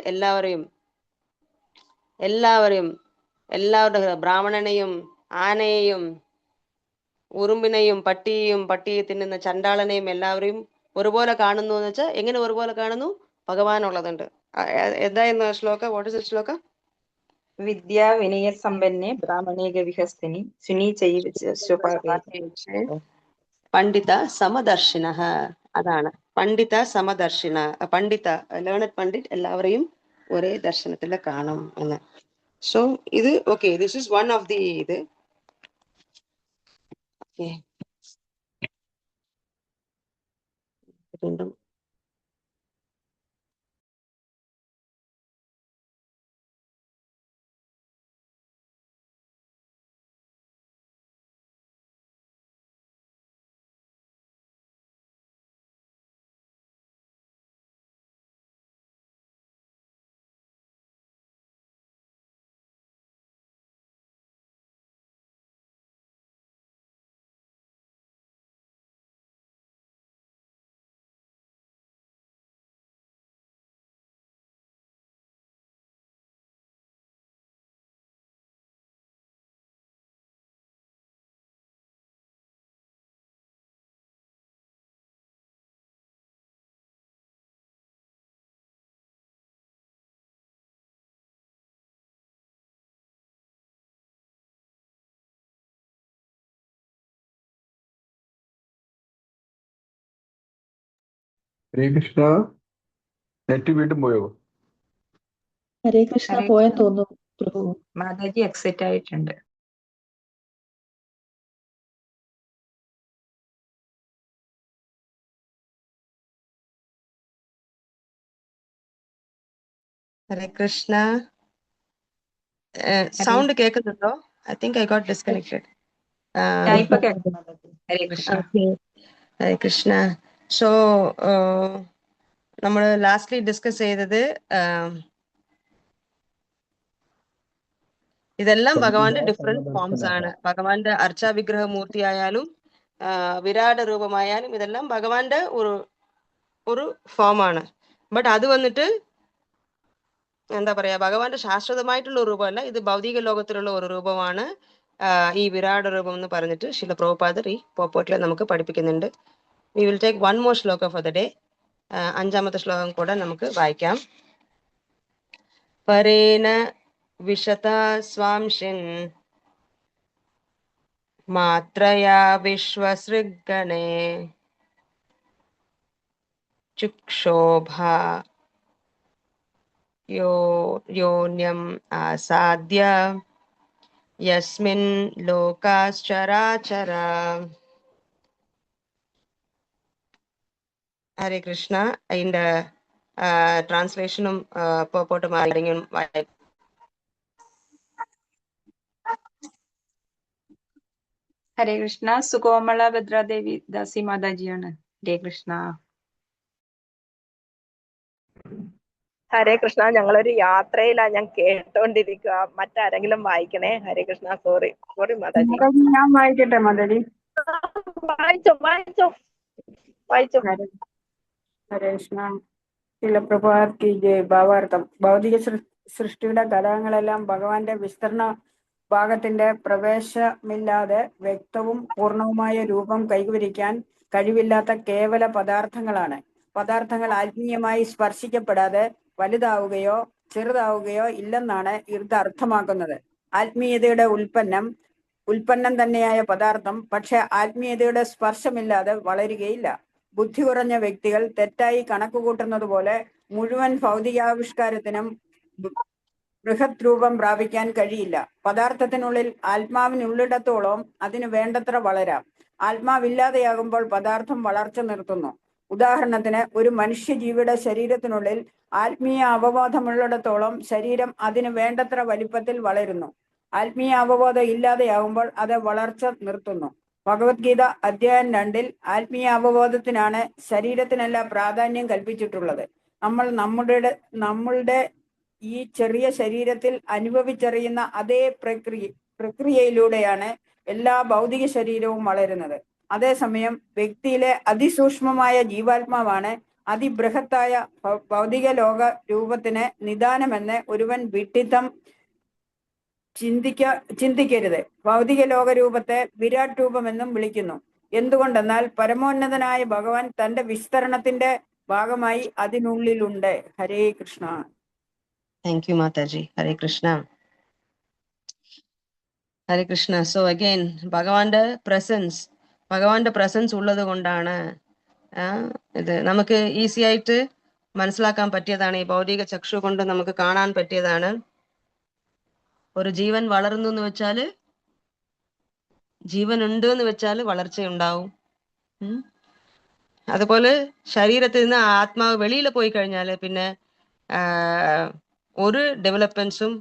എല്ലാവരുടെ ബ്രാഹ്മണനെയും ആനയെയും ഉറുമ്പിനെയും പട്ടിയെ തിന്നുന്ന ചണ്ടാളനെയും എല്ലാവരെയും ഒരുപോലെ കാണുന്നു എന്ന് വെച്ചാൽ എങ്ങനെ ഒരുപോലെ കാണുന്നു? ഭഗവാൻ ഉള്ളതുണ്ട്. എന്തായിരുന്നു ശ്ലോക? വാട്ട് ഇസ് ശ്ലോക? വിദ്യാ വിനയ സമ്പന്നെ ബ്രാഹ്മണീക വിഹസ്തിനി പണ്ഡിത സമദർശിന. അതാണ് പണ്ഡിത സമദർശിന. ലേണഡ് പണ്ഡിറ്റ് എല്ലാവരെയും ഒരേ ദർശനത്തിൽ കാണും എന്ന്. സോ ഇത് okay, this is one of the ഇത്. ഓക്കെ, വീണ്ടും ഹരേ കൃഷ്ണ. നെറ്റ് വീണ്ടും പോയോ? ഹരേ കൃഷ്ണ പോയെന്ന് തോന്നുന്നു പ്രഭു. മാതാജി എക്സിറ്റ് ആയിട്ടുണ്ട്. ഹരേ കൃഷ്ണ. സൗണ്ട് കേൾക്കുന്നുണ്ടോ? I think I got disconnected. Hare Krishna. Hare Krishna. So നമ്മൾ ലാസ്റ്റ്ലി ഡിസ്കസ് ചെയ്തത് ഇതെല്ലാം ഭഗവാന്റെ ഡിഫറെന്റ് ഫോംസ് ആണ്. ഭഗവാന്റെ അർച്ചാ വിഗ്രഹ മൂർത്തി ആയാലും വിരാട് രൂപമായാലും ഇതെല്ലാം ഭഗവാന്റെ ഒരു ഫോമാണ്. ബട്ട് അത് വന്നിട്ട് എന്താ പറയാ, ഭഗവാന്റെ ശാശ്വതമായിട്ടുള്ള ഒരു രൂപമല്ല, ഇത് ഭൗതിക ലോകത്തിലുള്ള ഒരു രൂപമാണ്. ഈ വിരാട് രൂപം എന്ന് പറഞ്ഞിട്ട് ശില പ്രഭുപാദർ ഈ പോപ്പോട്ടിലെ നമുക്ക് പഠിപ്പിക്കുന്നുണ്ട്. We will take one more shloka for the day. 5ാമത്തെ ശ്ലോകം കൂടെ നമുക്ക് വായിക്കാം. പരേന വിശത സ്വാംശിൻ മാത്രയാ വിശ്വസൃഗണേ ചുക്ഷോഭാ യോന്യം ആസാദ്യ യസ്മിൻ ലോകാശ്ചരാചര. ഹരേ കൃഷ്ണ. അതിന്റെ ട്രാൻസ്ലേഷനും പോപ്പോട്ടും ആരെങ്കിലും ഹരേ കൃഷ്ണ. സുകോമള ഭദ്രാദേവി ദാസി മാതാജിയാണ്. ഹരേ കൃഷ്ണ. ഹരേ കൃഷ്ണ. ഞങ്ങളൊരു യാത്രയിലാ, ഞാൻ കേട്ടോണ്ടിരിക്കുക. മറ്റാരെങ്കിലും വായിക്കണേ. ഹരേ കൃഷ്ണ. സോറി മാതാജി. ഞാൻ വായിക്കട്ടെ മാതാജി? വായിച്ചോ. ഹരേ കൃഷ്ണ. ശ്രീല പ്രഭാത് കി ജയ്. ഭാവാർത്ഥം. ഭൗതിക സൃഷ്ടിയുടെ ഘടകങ്ങളെല്ലാം ഭഗവാന്റെ വിസ്തരണ ഭാഗത്തിന്റെ പ്രവേശമില്ലാതെ വ്യക്തവും പൂർണ്ണവുമായ രൂപം കൈവരിക്കാൻ കഴിവില്ലാത്ത കേവല പദാർത്ഥങ്ങളാണ്. പദാർത്ഥങ്ങൾ ആത്മീയമായി സ്പർശിക്കപ്പെടാതെ വലുതാവുകയോ ചെറുതാവുകയോ ഇല്ലെന്നാണ് ഇത് അർത്ഥമാക്കുന്നത്. ആത്മീയതയുടെ ഉൽപ്പന്നം തന്നെയായ പദാർത്ഥം പക്ഷെ ആത്മീയതയുടെ സ്പർശമില്ലാതെ വളരുകയില്ല. ബുദ്ധി കുറഞ്ഞ വ്യക്തികൾ തെറ്റായി കണക്കുകൂട്ടുന്നത് പോലെ മുഴുവൻ ഭൗതികാവിഷ്കാരത്തിനും ബൃഹത് രൂപം പ്രാപിക്കാൻ കഴിയില്ല. പദാർത്ഥത്തിനുള്ളിൽ ആത്മാവിനുള്ളിടത്തോളം അതിന് വേണ്ടത്ര വളരാം. ആത്മാവില്ലാതെയാകുമ്പോൾ പദാർത്ഥം വളർച്ച നിർത്തുന്നു. ഉദാഹരണത്തിന്, ഒരു മനുഷ്യജീവിയുടെ ശരീരത്തിനുള്ളിൽ ആത്മീയ അവബോധമുള്ളിടത്തോളം ശരീരം അതിന് വേണ്ടത്ര വലിപ്പത്തിൽ വളരുന്നു. ആത്മീയ അവബോധം ഇല്ലാതെയാകുമ്പോൾ അത് വളർച്ച നിർത്തുന്നു. ഭഗവത്ഗീത അധ്യായം 2 ആത്മീയ അവബോധത്തിനാണ് ശരീരത്തിനല്ല പ്രാധാന്യം കൽപ്പിച്ചിട്ടുള്ളത്. നമ്മൾ നമ്മളുടെ ഈ ചെറിയ ശരീരത്തിൽ അനുഭവിച്ചറിയുന്ന അതേ പ്രക്രിയയിലൂടെയാണ് എല്ലാ ഭൗതിക ശരീരവും വളരുന്നത്. അതേസമയം വ്യക്തിയിലെ അതിസൂക്ഷ്മമായ ജീവാത്മാവാണ് അതിബൃഹത്തായ ഭൗതിക ലോക രൂപത്തിന് നിദാനമെന്ന് ഒരുവൻ വിഡ്ഢിത്തം ചിന്തിക്കരുത്. ഭൗതിക ലോക രൂപത്തെ വിരാട് രൂപമെന്നും വിളിക്കുന്നു. എന്തുകൊണ്ടെന്നാൽ പരമോന്നതനായ ഭഗവാൻ തന്റെ വിസ്തരണത്തിന്റെ ഭാഗമായി അതിനുള്ളിലുണ്ട്. ഹരേ Krishna. Thank you, Mataji. Hare Krishna. Hare Krishna. So again, ഭഗവാന്റെ പ്രസൻസ് ഉള്ളത് കൊണ്ടാണ് ഇത് നമുക്ക് ഈസി ആയിട്ട് മനസ്സിലാക്കാൻ പറ്റിയതാണ്. ഈ ഭൗതിക ചക്ഷു കൊണ്ട് നമുക്ക് കാണാൻ പറ്റിയതാണ്. ഒരു ജീവൻ വളർന്നു എന്ന് വെച്ചാല്, ജീവൻ ഉണ്ട് എന്ന് വെച്ചാല് വളർച്ചയുണ്ടാവും. അതുപോലെ ശരീരത്തിൽ നിന്ന് ആത്മാവ് വെളിയിൽ പോയി കഴിഞ്ഞാല് പിന്നെ ഒരു ഡെവലപ്മെന്റ്സും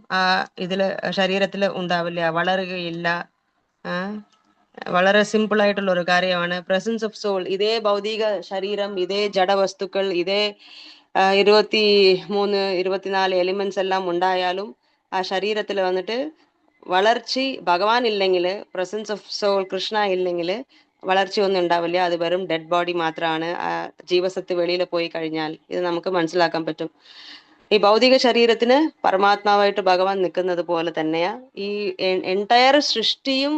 ഇതില് ശരീരത്തില് ഉണ്ടാവില്ല, വളരുകയില്ല. വളരെ സിമ്പിൾ ആയിട്ടുള്ള ഒരു കാര്യമാണ് പ്രസൻസ് ഓഫ് സോൾ. ഇതേ ഭൗതിക ശരീരം, ഇതേ ജഡവസ്തുക്കൾ, ഇതേ 23-24 എലിമെന്റ്സ് എല്ലാം ഉണ്ടായാലും ആ ശരീരത്തിൽ വന്നിട്ട് വളർച്ച ഭഗവാൻ ഇല്ലെങ്കിൽ, പ്രസൻസ് ഓഫ് സോൾ കൃഷ്ണ ഇല്ലെങ്കിൽ വളർച്ചയൊന്നും ഉണ്ടാവില്ല. അത് വെറും ഡെഡ് ബോഡി മാത്രമാണ്. ജീവസത്ത് വെളിയിൽ പോയി കഴിഞ്ഞാൽ ഇത് നമുക്ക് മനസ്സിലാക്കാൻ പറ്റും. ഈ ഭൗതിക ശരീരത്തിന് പരമാത്മാവായിട്ട് ഭഗവാൻ നിൽക്കുന്നത് പോലെ തന്നെയാ ഈ എൻടയർ സൃഷ്ടിയും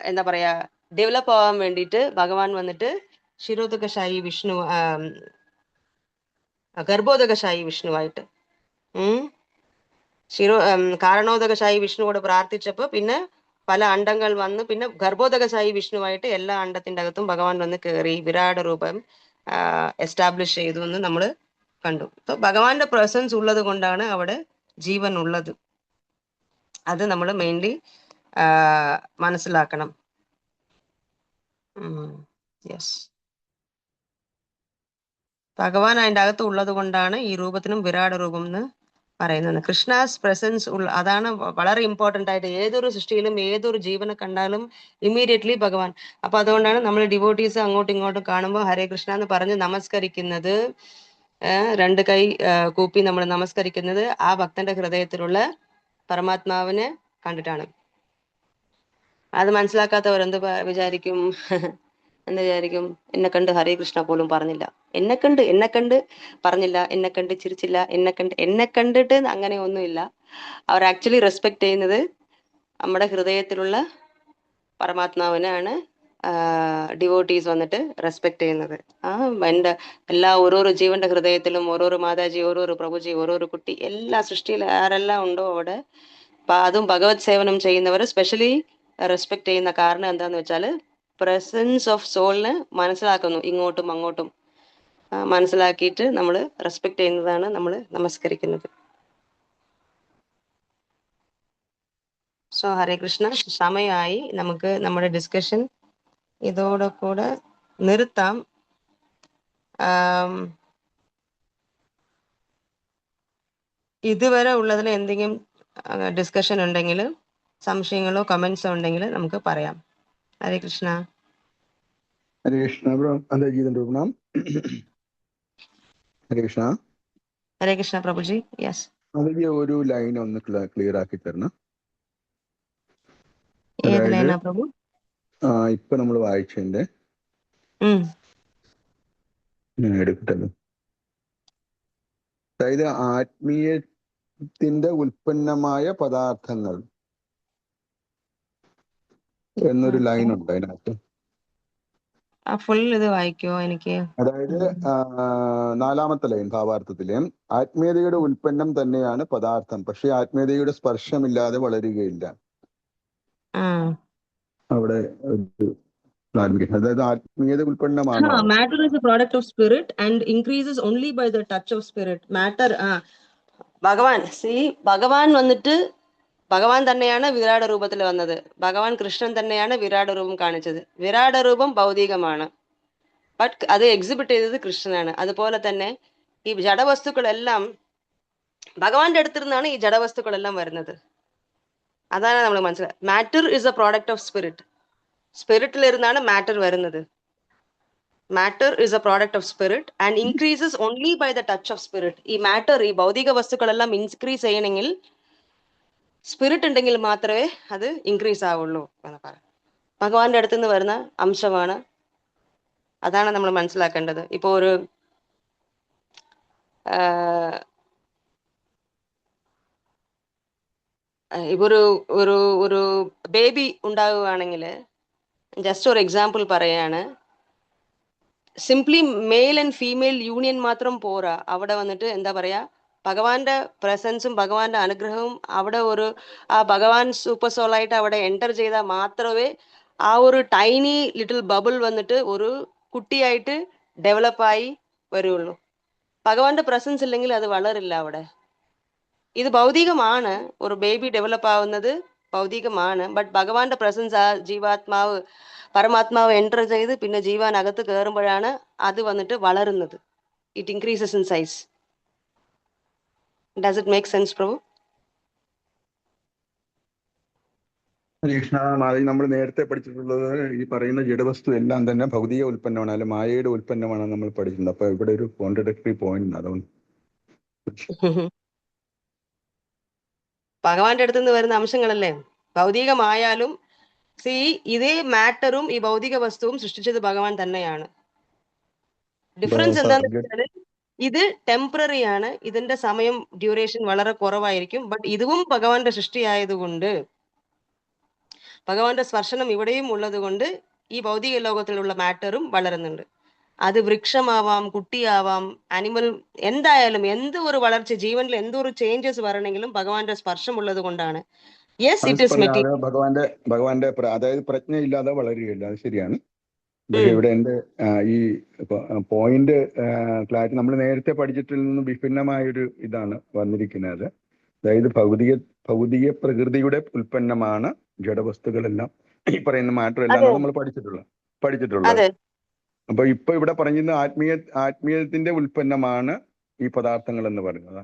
എന്താ പറയാ ഡെവലപ്പ് ആവാൻ വേണ്ടിയിട്ട് ഭഗവാൻ വന്നിട്ട് ശിരോദകശായി വിഷ്ണു, ഗർഭോദകശായി വിഷ്ണുവായിട്ട് കാരണോദകശായി വിഷ്ണുവോട് പ്രാർത്ഥിച്ചപ്പോ പിന്നെ പല അണ്ടങ്ങൾ വന്ന് പിന്നെ ഗർഭോദകശായി വിഷ്ണുവായിട്ട് എല്ലാ അണ്ടത്തിന്റെ അകത്തും ഭഗവാൻ വന്ന് കയറി വിരാട് രൂപം എസ്റ്റാബ്ലിഷ് ചെയ്തു എന്ന് നമ്മൾ കണ്ടു. ഭഗവാന്റെ പ്രസൻസ് ഉള്ളത് കൊണ്ടാണ് അവിടെ ജീവൻ ഉള്ളത്. അത് നമ്മൾ മെയിൻലി മനസ്സിലാക്കണം. യെസ്, ഭഗവാൻ അതിൻ്റെ അകത്ത് ഉള്ളത് കൊണ്ടാണ് ഈ രൂപത്തിനും വിരാട് രൂപം എന്ന് പറയുന്നത്. കൃഷ്ണാസ് പ്രസൻസ് അതാണ് വളരെ ഇമ്പോർട്ടൻ്റ് ആയിട്ട്. ഏതൊരു സൃഷ്ടിയിലും ഏതൊരു ജീവനെ കണ്ടാലും ഇമ്മീഡിയറ്റ്ലി ഭഗവാൻ. അപ്പൊ അതുകൊണ്ടാണ് നമ്മൾ ഡിവോട്ടീസ് അങ്ങോട്ടും ഇങ്ങോട്ടും കാണുമ്പോൾ ഹരേ കൃഷ്ണ എന്ന് പറഞ്ഞ് നമസ്കരിക്കുന്നത്. രണ്ട് കൈ കൂപ്പി നമ്മൾ നമസ്കരിക്കുന്നത് ആ ഭക്തന്റെ ഹൃദയത്തിലുള്ള പരമാത്മാവിനെ കണ്ടിട്ടാണ്. അത് മനസ്സിലാക്കാത്തവർ എന്ത് വിചാരിക്കും? എന്ത് വിചാരിക്കും? എന്നെ കണ്ട് ഹരേ കൃഷ്ണ പോലും പറഞ്ഞില്ല, എന്നെ കണ്ട് പറഞ്ഞില്ല, എന്നെ കണ്ട് ചിരിച്ചില്ല, എന്നെ കണ്ടിട്ട് അങ്ങനെ ഒന്നുമില്ല. അവർ ആക്ച്വലി റെസ്പെക്ട് ചെയ്യുന്നത് നമ്മുടെ ഹൃദയത്തിലുള്ള പരമാത്മാവിനാണ് ഡിവോട്ടീസ് വന്നിട്ട് റെസ്പെക്ട് ചെയ്യുന്നത്. എൻ്റെ ഓരോരോ ജീവന്റെ ഹൃദയത്തിലും ഓരോരോ മാതാജി, ഓരോരോ പ്രഭുജി, ഓരോരോ കുട്ടി, എല്ലാ സൃഷ്ടിയിൽ ആരെല്ലാം ഉണ്ടോ അവിടെ അതും ഭഗവത് സേവനം ചെയ്യുന്നവർ സ്പെഷ്യലി റെസ്പെക്ട് ചെയ്യുന്ന കാരണം എന്താന്ന് വെച്ചാൽ പ്രസൻസ് ഓഫ് സോളിന് മനസ്സിലാക്കുന്നു, ഇങ്ങോട്ടും അങ്ങോട്ടും മനസ്സിലാക്കിയിട്ട് നമ്മൾ റെസ്പെക്ട് ചെയ്യുന്നതാണ് നമ്മൾ നമസ്കരിക്കുന്നത്. സോ ഹരേ കൃഷ്ണ, സമയമായി, നമുക്ക് നമ്മുടെ ഡിസ്കഷൻ ഇതോടെ കൂടെ നിർത്താം. ഇതുവരെ ഉള്ളതിൽ എന്തെങ്കിലും ഡിസ്കഷൻ ഉണ്ടെങ്കിൽ, സംശയങ്ങളോ കമന്റ്സോ ഉണ്ടെങ്കിൽ നമുക്ക് പറയാം. ഹരേ കൃഷ്ണ. ഹരേ കൃഷ്ണ. ഹരേ കൃഷ്ണ. ഹരേ കൃഷ്ണ പ്രഭുജി. യെസ്, അതിന്റെ ഒരു ലൈൻ ഒന്ന് ക്ലിയർ ആക്കി തരണം. ഏത് ലൈനാ പ്രഭു? ഇപ്പൊ നമ്മൾ വായിച്ചതിന്റെ എടുക്കട്ടല്ലോ. അതായത് ആത്മീയത്തിന്റെ ഉൽപ്പന്നമായ പദാർത്ഥങ്ങൾ എന്നൊരു ലൈൻ ഉണ്ട് അതിനകത്ത്. ഫുൾ ഇത് വായിക്കോ എനിക്ക്? അതായത് 4ാമത്തെ ലൈൻ ഭാവാർത്ഥത്തില്, ആത്മീയതയുടെ ഉൽപ്പന്നം തന്നെയാണ് പദാർത്ഥം, പക്ഷെ ആത്മീയതയുടെ സ്പർശമില്ലാതെ വളരുകയില്ല. അവിടെ അതായത് ആത്മീയത ഉൽപ്പന്നമാണ്. Matter is a product of spirit and increases only by the touch of spirit. Matter ഭഗവാൻ വന്നിട്ട് ഭഗവാൻ തന്നെയാണ് വിരാട രൂപത്തിൽ വന്നത്. ഭഗവാൻ കൃഷ്ണൻ തന്നെയാണ് വിരാട രൂപം കാണിച്ചത്. വിരാട രൂപം ഭൗതികമാണ്, ബട്ട് അത് എക്സിബിറ്റ് ചെയ്തത് കൃഷ്ണനാണ്. അതുപോലെ തന്നെ ഈ ജഡവസ്തുക്കളെല്ലാം ഭഗവാന്റെ അടുത്തിരുന്നാണ് ഈ ജഡവസ്തുക്കളെല്ലാം വരുന്നത്. അതാണ് നമ്മൾ മനസ്സിലാക്കുക. Matter is a product of spirit. സ്പിരിറ്റിലിരുന്നാണ് മാറ്റർ വരുന്നത്. Matter is a product of spirit and increases only by the touch of spirit. ഈ മാറ്റർ, ഈ ഭൗതിക വസ്തുക്കളെല്ലാം ഇൻക്രീസ് ചെയ്യണമെങ്കിൽ സ്പിരിറ്റ് ഉണ്ടെങ്കിൽ മാത്രമേ അത് ഇൻക്രീസ് ആവുള്ളൂ എന്ന് പറയാം. ഭഗവാന്റെ അടുത്ത് നിന്ന് വരുന്ന അംശമാണ്. അതാണ് നമ്മൾ മനസ്സിലാക്കേണ്ടത്. ഇപ്പൊ ഒരു ഒരു ബേബി ഉണ്ടാവുകയാണെങ്കിൽ, ജസ്റ്റ് ഒരു എക്സാമ്പിൾ പറയാണ്, simply male and female union മാത്രം പോരാ. അവിടെ വന്നിട്ട് എന്താ പറയാ, ഭഗവാന്റെ പ്രസൻസും ഭഗവാന്റെ അനുഗ്രഹവും അവിടെ ആ ഭഗവാൻ സൂപ്പർ സോളായിട്ട് അവിടെ എൻ്റർ ചെയ്താൽ മാത്രമേ ആ ഒരു ടൈനി ലിറ്റിൽ ബബിൾ വന്നിട്ട് ഒരു കുട്ടിയായിട്ട് ഡെവലപ്പായി വരുള്ളൂ. ഭഗവാന്റെ പ്രസൻസ് ഇല്ലെങ്കിൽ അത് വളരില്ല അവിടെ. ഇത് ഭൗതികമാണ്. ഒരു ബേബി ഡെവലപ്പ് ആവുന്നത് ഭൗതികമാണ്. ബട്ട് ഭഗവാന്റെ പ്രസൻസ്, ആ ജീവാത്മാവ് പരമാത്മാവ് എൻ്റർ ചെയ്ത് പിന്നെ ജീവാൻ അകത്ത് കയറുമ്പോഴാണ് അത് വന്നിട്ട് വളരുന്നത്. It increases in size. Does it make sense prabhu? Krishna, നമ്മൾ നേരത്തെ പഠിച്ചിട്ടുള്ളത് ഈ പറയുന്ന ജഡവസ്തു എല്ലാം തന്നെ ഭൗതിക ഉൽപ്പന്നമാണ്, അല്ല മായയുടെ ഉൽപ്പന്നമാണ് നമ്മൾ പഠിക്കുന്നത്. അപ്പൊ ഇവിടെ ഒരു കോൺട്രഡിക്ടറി പോയിന്റ്. അതുകൊണ്ട് ഭഗവാന്റെ അടുത്ത് നിന്ന് വരുന്ന അംശങ്ങളല്ലേ ഭൗതികമായാലും. ഇതേ മാറ്ററും ഈ ഭൗതിക വസ്തുവും സൃഷ്ടിച്ചത് ഭഗവാൻ തന്നെയാണ്. ഡിഫറൻസ് എന്താന്ന് വെച്ചാല് ഇത് ടെമ്പററി ആണ്, ഇതിന്റെ സമയം ഡ്യൂറേഷൻ വളരെ കുറവായിരിക്കും. ബട്ട് ഇതും ഭഗവാന്റെ സൃഷ്ടിയായതുകൊണ്ട്, ഭഗവാന്റെ സ്പർശനം ഇവിടെയും ഉള്ളത് കൊണ്ട് ഈ ഭൗതിക ലോകത്തിലുള്ള മാറ്ററും വളരുന്നുണ്ട്. അത് വൃക്ഷമാവാം, കുട്ടിയാവാം, അനിമൽ, എന്തായാലും എന്ത് ഒരു വളർച്ച, ജീവനിൽ എന്തൊരു ചേഞ്ചസ് വരണമെങ്കിലും ഭഗവാന്റെ സ്പർശം ഉള്ളത് കൊണ്ടാണ്. Yes, it is material. ഭഗവാന്റെ അതായത് പ്രജ്ഞ ഇല്ലാതെ വളരുകയില്ല, അത് ശരിയാണ്. പക്ഷെ ഇവിടെ എന്റെ ഈ പോയിന്റ് ക്ലാരിറ്റി, നമ്മൾ നേരത്തെ പഠിച്ചിട്ടിൽ നിന്ന് വിഭിന്നമായൊരു ഇതാണ് വന്നിരിക്കുന്നത്. അതായത് ഭൗതിക പ്രകൃതിയുടെ ഉൽപ്പന്നമാണ് ജഡവസ്തുക്കളെല്ലാം, ഈ പറയുന്ന മാറ്റർ എല്ലാം നമ്മൾ പഠിച്ചിട്ടുള്ളത്. അപ്പൊ ഇപ്പൊ ഇവിടെ പറഞ്ഞിരുന്ന ആത്മീയത്തിന്റെ ഉൽപ്പന്നമാണ് ഈ പദാർത്ഥങ്ങൾ എന്ന് പറയുന്നത്.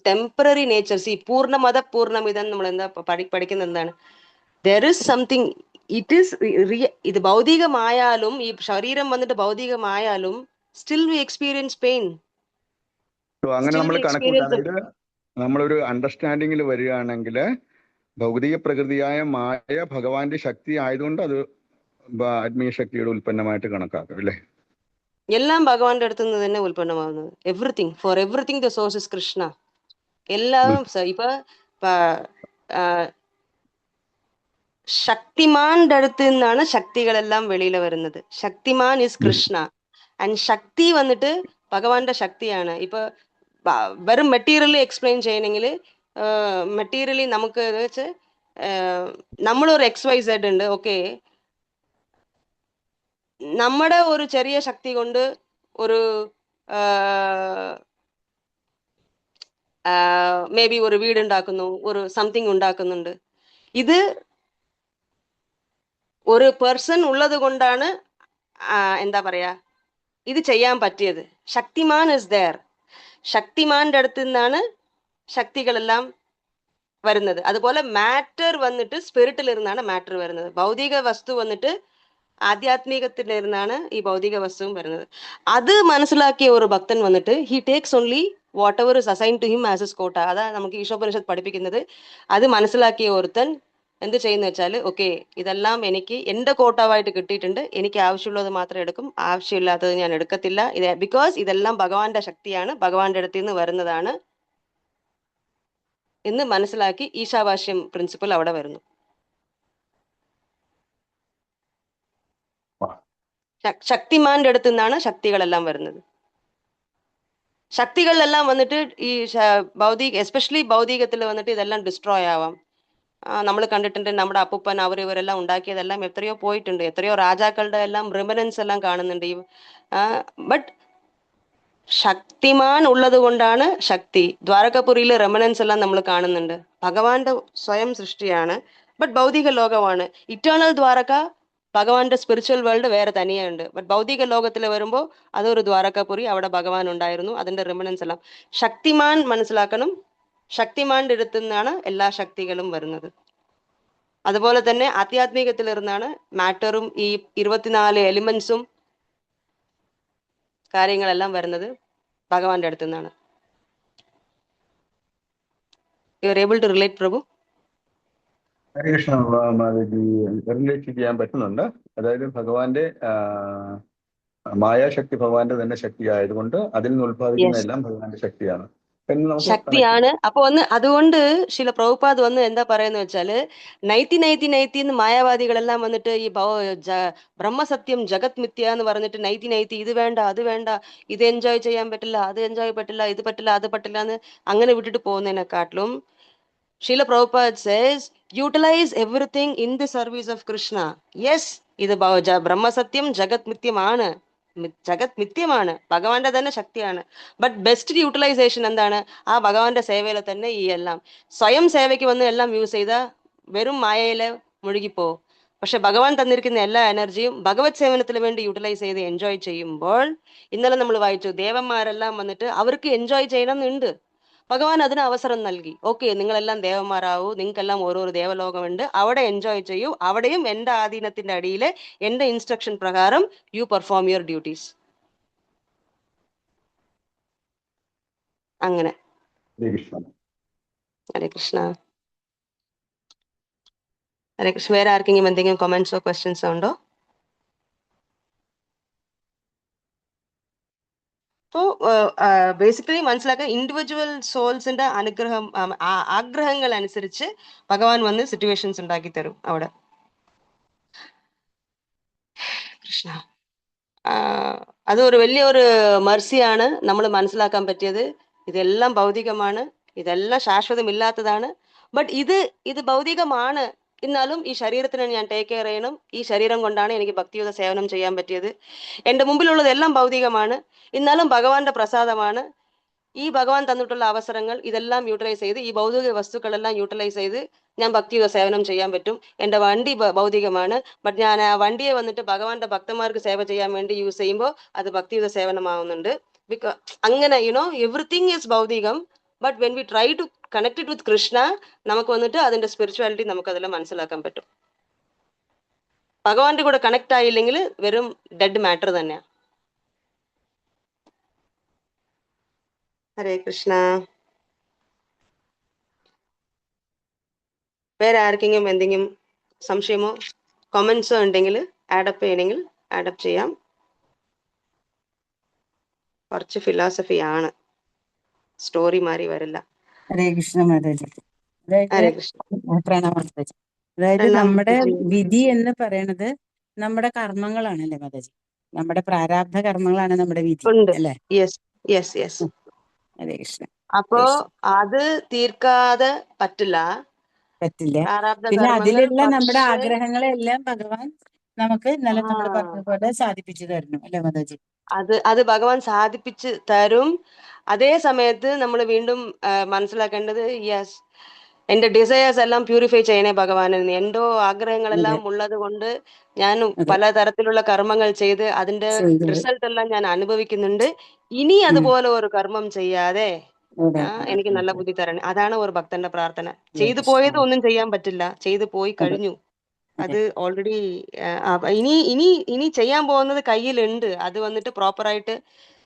Temporary nature. പൂർണ്ണമത പൂർണ്ണമിതം നമ്മൾ എന്താ പഠിക്കുന്ന എന്താണ്? There is something. ഇത് ഭൗതികമായാലും, ഈ ശരീരം വന്നിട്ട് ഭൗതികമായാലും still we experience pain, അങ്ങനെ still നമ്മൾ we experience കണക്കൂട്ടാണ്. ഇത് നമ്മളൊരു അണ്ടർസ്റ്റാൻഡിങ്ങിൽ വരികയാണെങ്കിൽ ഭൗതിക പ്രകൃതിയായ മായ ഭഗവാന്റെ ശക്തി ആയതുകൊണ്ട് അത് ആത്മീയ ശക്തിയുടെ ഉൽപ്പന്നമായിട്ട് കണക്കാക്കും അല്ലേ? എല്ലാം ഭഗവാന്റെ അടുത്ത് നിന്ന് തന്നെ ഉൽപ്പന്നമാകുന്നത്. Everything, for everything the source is Krishna. എല്ലാം ഇപ്പൊ ശക്തിമാന്റെ അടുത്ത് നിന്നാണ് ശക്തികളെല്ലാം വെളിയിൽ വരുന്നത്. ശക്തിമാൻ ഇസ് കൃഷ്ണ. ആൻഡ് ശക്തി വന്നിട്ട് ഭഗവാന്റെ ശക്തിയാണ്. ഇപ്പൊ വെറും മെറ്റീരിയലി എക്സ്പ്ലെയിൻ ചെയ്യണമെങ്കിൽ മെറ്റീരിയലി നമുക്ക് വെച്ച് നമ്മളൊരു XYZ ഉണ്ട്. ഓക്കെ, നമ്മുടെ ഒരു ചെറിയ ശക്തി കൊണ്ട് ഒരു മേ ബി ഒരു വീട് ഉണ്ടാക്കുന്നു, ഒരു സംതിങ് ഉണ്ടാക്കുന്നുണ്ട്. ഇത് ഒരു പേഴ്സൺ ഉള്ളത് കൊണ്ടാണ് എന്താ പറയാ ഇത് ചെയ്യാൻ പറ്റിയത്. Shaktimaan is there. ശക്തിമാന്റെ അടുത്ത് നിന്നാണ് ശക്തികളെല്ലാം വരുന്നത്. അതുപോലെ മാറ്റർ വന്നിട്ട് സ്പിരിറ്റിൽ ഇരുന്നാണ് മാറ്റർ വരുന്നത്. ഭൗതിക വസ്തു വന്നിട്ട് ആധ്യാത്മികത്തിൽ ഇരുന്നാണ് ഈ ഭൗതിക വസ്തുവും വരുന്നത്. അത് മനസ്സിലാക്കിയ ഒരു ഭക്തൻ വന്നിട്ട് he takes only whatever is assign to him as his quota. അതാ നമുക്ക് ഈശോപനിഷത്ത് പഠിപ്പിക്കുന്നത്. അത് മനസ്സിലാക്കിയ ഒരുത്തൻ എന്ത് ചെയ്യുന്ന വെച്ചാൽ, ഓക്കെ, ഇതെല്ലാം എനിക്ക് എന്റെ കോട്ടാവായിട്ട് കിട്ടിയിട്ടുണ്ട്, എനിക്ക് ആവശ്യമുള്ളത് മാത്രം എടുക്കും, ആവശ്യമില്ലാത്തത് ഞാൻ എടുക്കത്തില്ല. ഇത് ബിക്കോസ് ഇതെല്ലാം ഭഗവാന്റെ ശക്തിയാണ്, ഭഗവാന്റെ അടുത്ത് നിന്ന് വരുന്നതാണ് എന്ന് മനസ്സിലാക്കി ഈശാവാസ്യം പ്രിൻസിപ്പൽ അവിടെ വരുന്നു. ശക്തിമാന്റെ അടുത്ത് നിന്നാണ് ശക്തികളെല്ലാം വരുന്നത്. ശക്തികളെല്ലാം വന്നിട്ട് ഈ എസ്പെഷ്യലി ഭൗതികത്തിൽ വന്നിട്ട് ഇതെല്ലാം ഡിസ്ട്രോയ് ആവാം. നമ്മൾ കണ്ടിട്ടുണ്ട്, നമ്മുടെ അപ്പൂപ്പൻ ഇവരെല്ലാം ഉണ്ടാക്കിയതെല്ലാം എത്രയോ പോയിട്ടുണ്ട്. എത്രയോ രാജാക്കളുടെ എല്ലാം റിമനൻസ് എല്ലാം കാണുന്നുണ്ട്. ബട്ട് ശക്തിമാൻ ഉള്ളത് കൊണ്ടാണ് ശക്തി. ദ്വാരകപുരിയിലെ റെമനൻസ് എല്ലാം നമ്മൾ കാണുന്നുണ്ട്. ഭഗവാന്റെ സ്വയം സൃഷ്ടിയാണ്, ബട്ട് ഭൗതിക ലോകമാണ്. ഇറ്റേണൽ ദ്വാരക ഭഗവാന്റെ സ്പിരിച്വൽ വേൾഡ് വേറെ തനിയുണ്ട്. ബട്ട് ഭൗതിക ലോകത്തിൽ വരുമ്പോൾ അതൊരു ദ്വാരകപുരി, അവിടെ ഭഗവാൻ ഉണ്ടായിരുന്നു, അതിന്റെ റിമനൻസ് എല്ലാം. ശക്തിമാൻ മനസ്സിലാക്കണം. ശക്തിമാന്റെ അടുത്ത് നിന്നാണ് എല്ലാ ശക്തികളും വരുന്നത്. അതുപോലെ തന്നെ ആധ്യാത്മികത്തിൽ ഇരുന്നാണ് മാറ്ററും ഈ 24 എലിമെന്റ്സും കാര്യങ്ങളെല്ലാം വരുന്നത് ഭഗവാന്റെ അടുത്ത് നിന്നാണ്. You are able to relate പ്രഭു? ഹരികൃഷ്ണ റിലേറ്റ് ചെയ്യാൻ പറ്റുന്നുണ്ട്. അതായത് ഭഗവാന്റെ മായാശക്തി ഭഗവാന്റെ തന്നെ ശക്തി ആയതുകൊണ്ട് അതിൽ നിന്ന് ഉത്പാദിക്കുന്ന എല്ലാം ഭഗവാന്റെ ശക്തിയാണ് ശക്തിയാണ്. അപ്പൊ അതുകൊണ്ട് ശില പ്രഭുപാദ് എന്താ പറയുന്ന വെച്ചാല്, നൈത്തി എന്ന് മായാവാദികളെല്ലാം വന്നിട്ട് ഈ ബ്രഹ്മസത്യം ജഗത് മിഥ്യ എന്ന് പറഞ്ഞിട്ട് നൈത്തി ഇത് വേണ്ട അത് വേണ്ട, ഇത് എൻജോയ് ചെയ്യാൻ പറ്റില്ല, അത് എൻജോയ് പറ്റില്ല, ഇത് പറ്റില്ല അത് പറ്റില്ല എന്ന് അങ്ങനെ വിട്ടിട്ട് പോകുന്നതിനെക്കാട്ടിലും Srila Prabhupad says utilise everything in the service of Krishna. Yes, ഇത് ബ്രഹ്മസത്യം ജഗത് മിഥ്യമാണ്, ജഗത് മിഥ്യമാണ്, ഭഗവാന്റെ തന്നെ ശക്തിയാണ്. ബട്ട് ബെസ്റ്റ് യൂട്ടിലൈസേഷൻ എന്താണ്? ആ ഭഗവാന്റെ സേവയിൽ തന്നെ ഈ എല്ലാം സ്വയം സേവയ്ക്ക് വന്ന് എല്ലാം യൂസ് ചെയ്താൽ വെറും മായയില് മുഴുകിപ്പോ. പക്ഷെ ഭഗവാൻ തന്നിരിക്കുന്ന എല്ലാ എനർജിയും ഭഗവത് സേവനത്തിന് വേണ്ടി യൂട്ടിലൈസ് ചെയ്ത് എൻജോയ് ചെയ്യുമ്പോൾ, ഇന്നലെ നമ്മൾ വായിച്ചു, ദേവന്മാരെല്ലാം വന്നിട്ട് അവർക്ക് എൻജോയ് ചെയ്യണമെന്നുണ്ട്. ഭഗവാൻ അതിന് അവസരം നൽകി. ഓക്കെ, നിങ്ങളെല്ലാം ദേവന്മാരാവൂ, നിങ്ങൾക്കെല്ലാം ഓരോരോ ദേവലോകമുണ്ട്, അവിടെ എൻജോയ് ചെയ്യൂ, അവിടെയും എന്റെ ആധീനത്തിന്റെ അടിയിൽ എന്റെ ഇൻസ്ട്രക്ഷൻ പ്രകാരം യു പെർഫോം യുവർ ഡ്യൂട്ടീസ്. അങ്ങനെ. ഹരേ കൃഷ്ണ. ഹരേ കൃഷ്ണ. വേറെ ആർക്കെങ്കിലും എന്തെങ്കിലും കമന്റ്സോ ക്വസ്റ്റ്യൻസോ ഉണ്ടോ? അപ്പോൾ ബേസിക്കലി മനസ്സിലാക്കാൻ ഇൻഡിവിജ്വൽ സോൾസിന്റെ അനുഗ്രഹം, ആഗ്രഹങ്ങൾ അനുസരിച്ച് ഭഗവാൻ വന്ന് സിറ്റുവേഷൻസ് ഉണ്ടാക്കി തരും അവിടെ. കൃഷ്ണ. അതൊരു വലിയൊരു മർസിയാണ് നമ്മൾ മനസ്സിലാക്കാൻ പറ്റിയത്. ഇതെല്ലാം ഭൗതികമാണ്, ഇതെല്ലാം ശാശ്വതമില്ലാത്തതാണ്. ബട്ട് ഇത് ഭൗതികമാണ്, എന്നാലും ഈ ശരീരത്തിനെ ഞാൻ ടേക്ക് കെയർ ചെയ്യണം. ഈ ശരീരം കൊണ്ടാണ് എനിക്ക് ഭക്തിയുത സേവനം ചെയ്യാൻ പറ്റിയത്. എൻ്റെ മുമ്പിലുള്ളത് എല്ലാം ഭൗതികമാണ്, എന്നാലും ഭഗവാന്റെ പ്രസാദമാണ്. ഈ ഭഗവാൻ തന്നിട്ടുള്ള അവസരങ്ങൾ ഇതെല്ലാം യൂട്ടിലൈസ് ചെയ്ത്, ഈ ഭൗതിക വസ്തുക്കളെല്ലാം യൂട്ടിലൈസ് ചെയ്ത് ഞാൻ ഭക്തിയുത സേവനം ചെയ്യാൻ പറ്റും. എൻ്റെ വണ്ടി ഭൗതികമാണ്, ബട്ട് ഞാൻ ആ വണ്ടിയെ വന്നിട്ട് ഭഗവാന്റെ ഭക്തന്മാർക്ക് സേവ ചെയ്യാൻ വേണ്ടി യൂസ് ചെയ്യുമ്പോൾ അത് ഭക്തിയുത സേവനമാവുന്നുണ്ട്. അങ്ങനെ എവറിത്തിങ് ഈസ് ഭൗതികം. But when we try to connect it with Krishna, നമുക്ക് വന്നിട്ട് അതിന്റെ സ്പിരിച്വാലിറ്റി നമുക്ക് അതെല്ലാം മനസ്സിലാക്കാൻ പറ്റും. ഭഗവാന്റെ കൂടെ കണക്ട് ആയില്ലെങ്കിൽ വെറും ഡെഡ് മാറ്റർ തന്നെയാണ്. ഹരേ കൃഷ്ണ. വേറെ ആർക്കെങ്കിലും എന്തെങ്കിലും സംശയമോ കമന്റ്സോ ഉണ്ടെങ്കിൽ ആഡപ്പ് ചെയ്യണമെങ്കിൽ ആഡപ്പ് ചെയ്യാം. കുറച്ച് ഫിലോസഫി ആണ്, സ്റ്റോറി മാറി വരില്ല. ഹരേ കൃഷ്ണ മാതാജി. അതായത് ഹരേ കൃഷ്ണ. പ്രണാമം മാതാജി. അതായത് പ്രണാം നമ്മുടെ മാതാജി. വിധി എന്ന് പറയുന്നത് നമ്മുടെ കർമ്മങ്ങളാണല്ലേ മാതാജി? നമ്മുടെ പ്രാരാബ്ധ കർമ്മങ്ങളാണ് നമ്മുടെ വിധി ഉണ്ട്. അല്ലേ? Yes yes yes. Hare Krishna. അപ്പോ ഹരേ കൃഷ്ണ. അത് തീർക്കാതെ പറ്റില്ല, പറ്റില്ല. പ്രാരാബ്ധ പിന്നെ കർമ്മങ്ങൾ. അതിലുള്ള നമ്മുടെ പക്ഷേ ആഗ്രഹങ്ങളെല്ലാം ഭഗവാൻ നമുക്ക് ഇന്നലെ നമ്മൾ പറഞ്ഞ പോലെ സാധിപ്പിച്ചു തരണം അല്ലേ മാതാജി? അത് ഭഗവാൻ സാധിപ്പിച്ച് തരും. അതേ സമയത്ത് നമ്മൾ വീണ്ടും മനസ്സിലാക്കേണ്ടത്, യെസ്, എന്റെ ഡിസയേഴ്സ് എല്ലാം പ്യൂരിഫൈ ചെയ്യണേ ഭഗവാന്. എന്റെ ആഗ്രഹങ്ങളെല്ലാം ഉള്ളത് കൊണ്ട് ഞാൻ പലതരത്തിലുള്ള കർമ്മങ്ങൾ ചെയ്ത് അതിന്റെ റിസൾട്ട് എല്ലാം ഞാൻ അനുഭവിക്കുന്നുണ്ട്. ഇനി അതുപോലെ ഒരു കർമ്മം ചെയ്യാതെ എനിക്ക് നല്ല ബുദ്ധി തരണേ. അതാണ് ഒരു ഭക്തന്റെ പ്രാർത്ഥന. ചെയ്തു പോയത് ഒന്നും ചെയ്യാൻ പറ്റില്ല, ചെയ്തു പോയി കഴിഞ്ഞു. അത് ഓൾറെഡി ഇനി ഇനി ഇനി ചെയ്യാൻ പോകുന്നത് കയ്യിലുണ്ട്. അത് വന്നിട്ട് പ്രോപ്പറായിട്ട്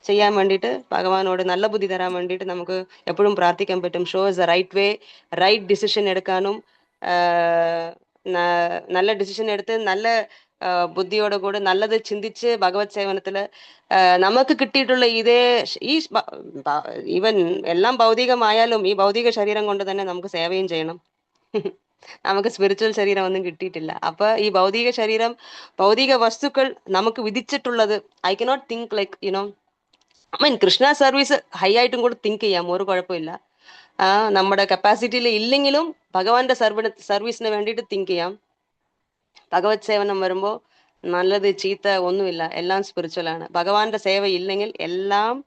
ചെയ്യാൻ വേണ്ടിയിട്ട് ഭഗവാനോട് നല്ല ബുദ്ധി തരാൻ വേണ്ടിയിട്ട് നമുക്ക് എപ്പോഴും പ്രാർത്ഥിക്കാൻ പറ്റും. Shows the right way, right decision എടുക്കാനും നല്ല ഡിസിഷൻ എടുത്ത് നല്ല ബുദ്ധിയോടെ കൂടെ നല്ലത് ചിന്തിച്ച് ഭഗവത് സേവനത്തില് നമുക്ക് കിട്ടിയിട്ടുള്ള ഈ ഈവൻ എല്ലാം ഭൗതികമായാലും ഈ ഭൗതിക ശരീരം കൊണ്ട് തന്നെ നമുക്ക് സേവയും ചെയ്യണം. നമുക്ക് സ്പിരിച്വൽ ശരീരം ഒന്നും കിട്ടിയിട്ടില്ല. അപ്പൊ ഈ ഭൗതിക ശരീരം, ഭൗതിക വസ്തുക്കൾ നമുക്ക് വിധിച്ചിട്ടുള്ളത്, I cannot think like you know, Krishna service ഹൈ ആയിട്ടും കൂടെ തിങ്ക് ചെയ്യാം, ഒരു കുഴപ്പമില്ല. നമ്മുടെ കപ്പാസിറ്റിയിൽ ഇല്ലെങ്കിലും ഭഗവാന്റെ സർവീസിന് വേണ്ടിയിട്ട് തിങ്ക് ചെയ്യാം. ഭഗവത് സേവനം വരുമ്പോ നല്ലത് ചീത്ത ഒന്നുമില്ല, എല്ലാം സ്പിരിച്വൽ ആണ്. ഭഗവാന്റെ സേവ ഇല്ലെങ്കിൽ എല്ലാം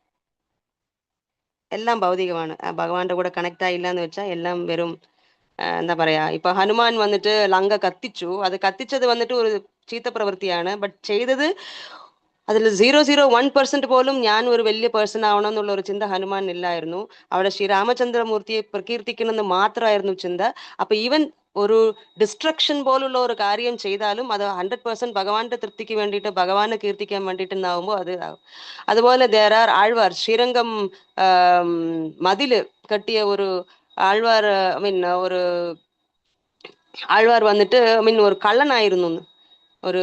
ഭൗതികമാണ്. ഭഗവാന്റെ കൂടെ കണക്ട് ആയില്ല എന്ന് വെച്ചാൽ എല്ലാം വെറും എന്താ പറയാ, ഇപ്പൊ ഹനുമാൻ വന്നിട്ട് ലങ്ക കത്തിച്ചു. അത് കത്തിച്ചത് വന്നിട്ട് ഒരു ചീത്ത പ്രവൃത്തിയാണ്. ബട്ട് ചെയ്തത് അതിൽ 0.01% പോലും ഞാൻ ഒരു വലിയ പേഴ്സൺ ആവണം എന്നുള്ള ഒരു ചിന്ത ഹനുമാൻ ഇല്ലായിരുന്നു. അവിടെ ശ്രീരാമചന്ദ്രമൂർത്തിയെ പ്രകീർത്തിക്കണമെന്ന് മാത്രമായിരുന്നു ചിന്ത. അപ്പൊ ഈവൻ ഒരു ഡിസ്ട്രക്ഷൻ പോലുള്ള ഒരു കാര്യം ചെയ്താലും അത് 100% ഭഗവാന്റെ തൃപ്തിക്ക് വേണ്ടിയിട്ട്, ഭഗവാനെ കീർത്തിക്കാൻ വേണ്ടിയിട്ട് എന്നാവുമ്പോൾ അത് ആവും. അതുപോലെ ആഴ്വാർ ശ്രീരംഗം മതില് കെട്ടിയ ഒരു ആഴ്വാർ ഒരു ആഴ്വാർ വന്നിട്ട് ഒരു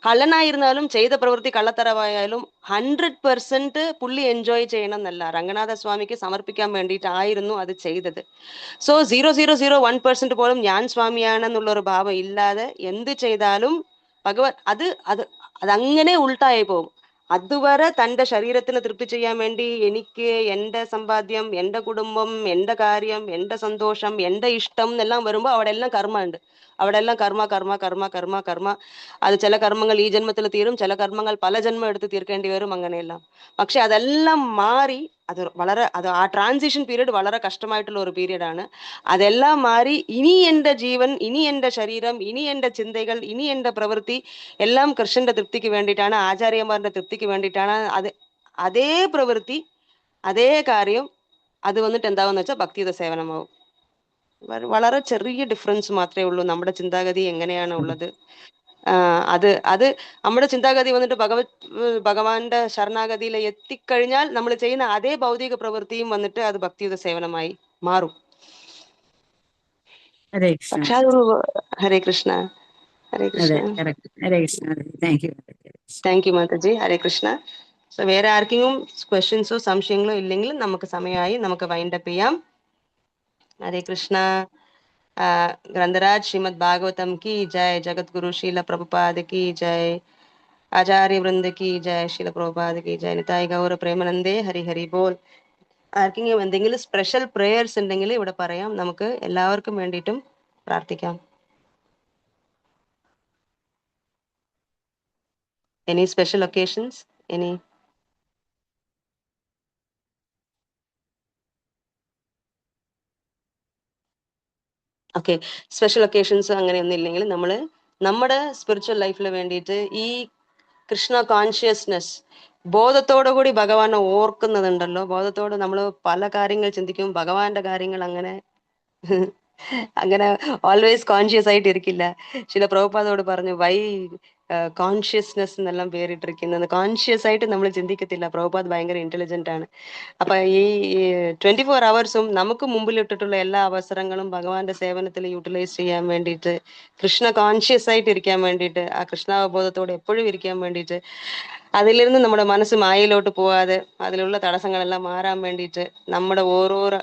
കള്ളനായിരുന്നാലും ചെയ്ത പ്രവൃത്തി കള്ളത്തരവായാലും 100% പുള്ളി എൻജോയ് ചെയ്യണം എന്നല്ല, രംഗനാഥ സ്വാമിക്ക് സമർപ്പിക്കാൻ വേണ്ടിയിട്ടായിരുന്നു അത് ചെയ്തത്. സോ 0.001% പോലും ഞാൻ സ്വാമിയാണെന്നുള്ള ഒരു ഭാവം ഇല്ലാതെ എന്ത് ചെയ്താലും ഭഗവത് അതങ്ങനെ ഉൾട്ടായി പോകും. അതുവരെ തൻ്റെ ശരീരത്തിന് തൃപ്തി ചെയ്യാൻ വേണ്ടി എനിക്ക് എൻ്റെ സമ്പാദ്യം, എൻ്റെ കുടുംബം, എൻ്റെ കാര്യം, എൻ്റെ സന്തോഷം, എൻ്റെ ഇഷ്ടം എന്നെല്ലാം വരുമ്പോൾ അവിടെ എല്ലാം കർമ്മ ഉണ്ട്. അവിടെ എല്ലാം കർമ്മ കർമ്മ കർമ്മ കർമ്മ കർമ്മ. അത് ചില കർമ്മങ്ങൾ ഈ ജന്മത്തിൽ തീരും, ചില കർമ്മങ്ങൾ പല ജന്മം എടുത്ത് തീർക്കേണ്ടി വരും, അങ്ങനെയെല്ലാം. പക്ഷെ അതെല്ലാം മാറി ആ ട്രാൻസിഷൻ പീരീഡ് വളരെ കഷ്ടമായിട്ടുള്ള ഒരു പീരീഡാണ്. അതെല്ലാം മാറി ഇനി എൻ്റെ ജീവൻ, ഇനി എൻ്റെ ശരീരം, ഇനി എൻ്റെ ചിന്തകൾ, ഇനി എൻ്റെ പ്രവൃത്തി എല്ലാം കൃഷ്ണന്റെ തൃപ്തിക്ക് വേണ്ടിയിട്ടാണ്, ആചാര്യന്മാരുടെ തൃപ്തിക്ക് വേണ്ടിയിട്ടാണ്. അതേ പ്രവൃത്തി, അതേ കാര്യം അത് വന്നിട്ട് എന്താവെന്ന് വെച്ചാൽ ഭക്തിയുത സേവനമാവും. വളരെ ചെറിയ ഡിഫറൻസ് മാത്രമേ ഉള്ളൂ. നമ്മുടെ ചിന്താഗതി എങ്ങനെയാണ് ഉള്ളത്, അത് നമ്മുടെ ചിന്താഗതി വന്നിട്ട് ഭഗവാന്റെ ശരണാഗതിയിൽ എത്തിക്കഴിഞ്ഞാൽ നമ്മൾ ചെയ്യുന്ന അതേ ഭൗതിക പ്രവൃത്തിയും വന്നിട്ട് അത് ഭക്തിയുത സേവനമായി മാറും. പക്ഷെ അതൊരു Hare Krishna. Hare Krishna. Thank you mataji. Hare Krishna. So വേറെ ആർക്കെങ്കിലും ക്വസ്റ്റ്യൻസോ സംശയങ്ങളോ ഇല്ലെങ്കിൽ നമുക്ക് സമയമായി, നമുക്ക് വൈൻഡപ്പ് ചെയ്യാം. ഹരേ കൃഷ്ണ. ഗ്രന്ഥരാജ് ശ്രീമദ് ഭാഗവതം की जय, जगत गुरु शील प्रभुपाद की जय, आचार्य वृंद की जय, शील प्रभुपाद की जय, निताई गौर പ്രേമനന്ദേ. ഹരി ഹരി ബോൾ. ആർക്കെങ്കിലും എന്തെങ്കിലും സ്പെഷ്യൽ പ്രേയേഴ്സ് ഉണ്ടെങ്കിൽ ഇവിടെ പറയാം, നമുക്ക് എല്ലാവർക്കും വേണ്ടിയിട്ടും പ്രാർത്ഥിക്കാം. Any special occasions? Any? Okay, special occasions അങ്ങനെയൊന്നും ഇല്ലെങ്കിൽ നമ്മൾ നമ്മുടെ സ്പിരിച്വൽ ലൈഫിൽ വേണ്ടിയിട്ട് ഈ കൃഷ്ണ കോൺഷ്യസ്നെസ് ബോധത്തോടു കൂടി ഭഗവാനെ ഓർക്കുന്നതുണ്ടല്ലോ, ബോധത്തോട് നമ്മൾ പല കാര്യങ്ങൾ ചിന്തിക്കും, ഭഗവാന്റെ കാര്യങ്ങൾ അങ്ങനെ ഓൾവേസ് കോൺഷ്യസ് ആയിട്ട് ഇരിക്കില്ല. ചില പ്രഭുപാദോട് പറഞ്ഞു, വൈ കോൺഷ്യസ്നെസ് എന്നെല്ലാം പേരിട്ടിരിക്കുന്നത്. കോൺഷ്യസ് ആയിട്ട് നമ്മൾ ചിന്തിക്കത്തില്ല. പ്രഭുപാദ് ഭയങ്കര ഇന്റലിജന്റ് ആണ്. അപ്പൊ ഈ 24 hours നമുക്ക് മുമ്പിലിട്ടിട്ടുള്ള എല്ലാ അവസരങ്ങളും ഭഗവാന്റെ സേവനത്തിൽ യൂട്ടിലൈസ് ചെയ്യാൻ വേണ്ടിയിട്ട്, കൃഷ്ണ കോൺഷ്യസ് ആയിട്ട് ഇരിക്കാൻ വേണ്ടിയിട്ട്, ആ കൃഷ്ണാവബോധത്തോടെ എപ്പോഴും ഇരിക്കാൻ വേണ്ടിയിട്ട്, അതിലിരുന്ന് നമ്മുടെ മനസ്സ് മായയിലോട്ട് പോവാതെ അതിലുള്ള തടസ്സങ്ങളെല്ലാം മാറാൻ വേണ്ടിയിട്ട് നമ്മുടെ ഓരോരോ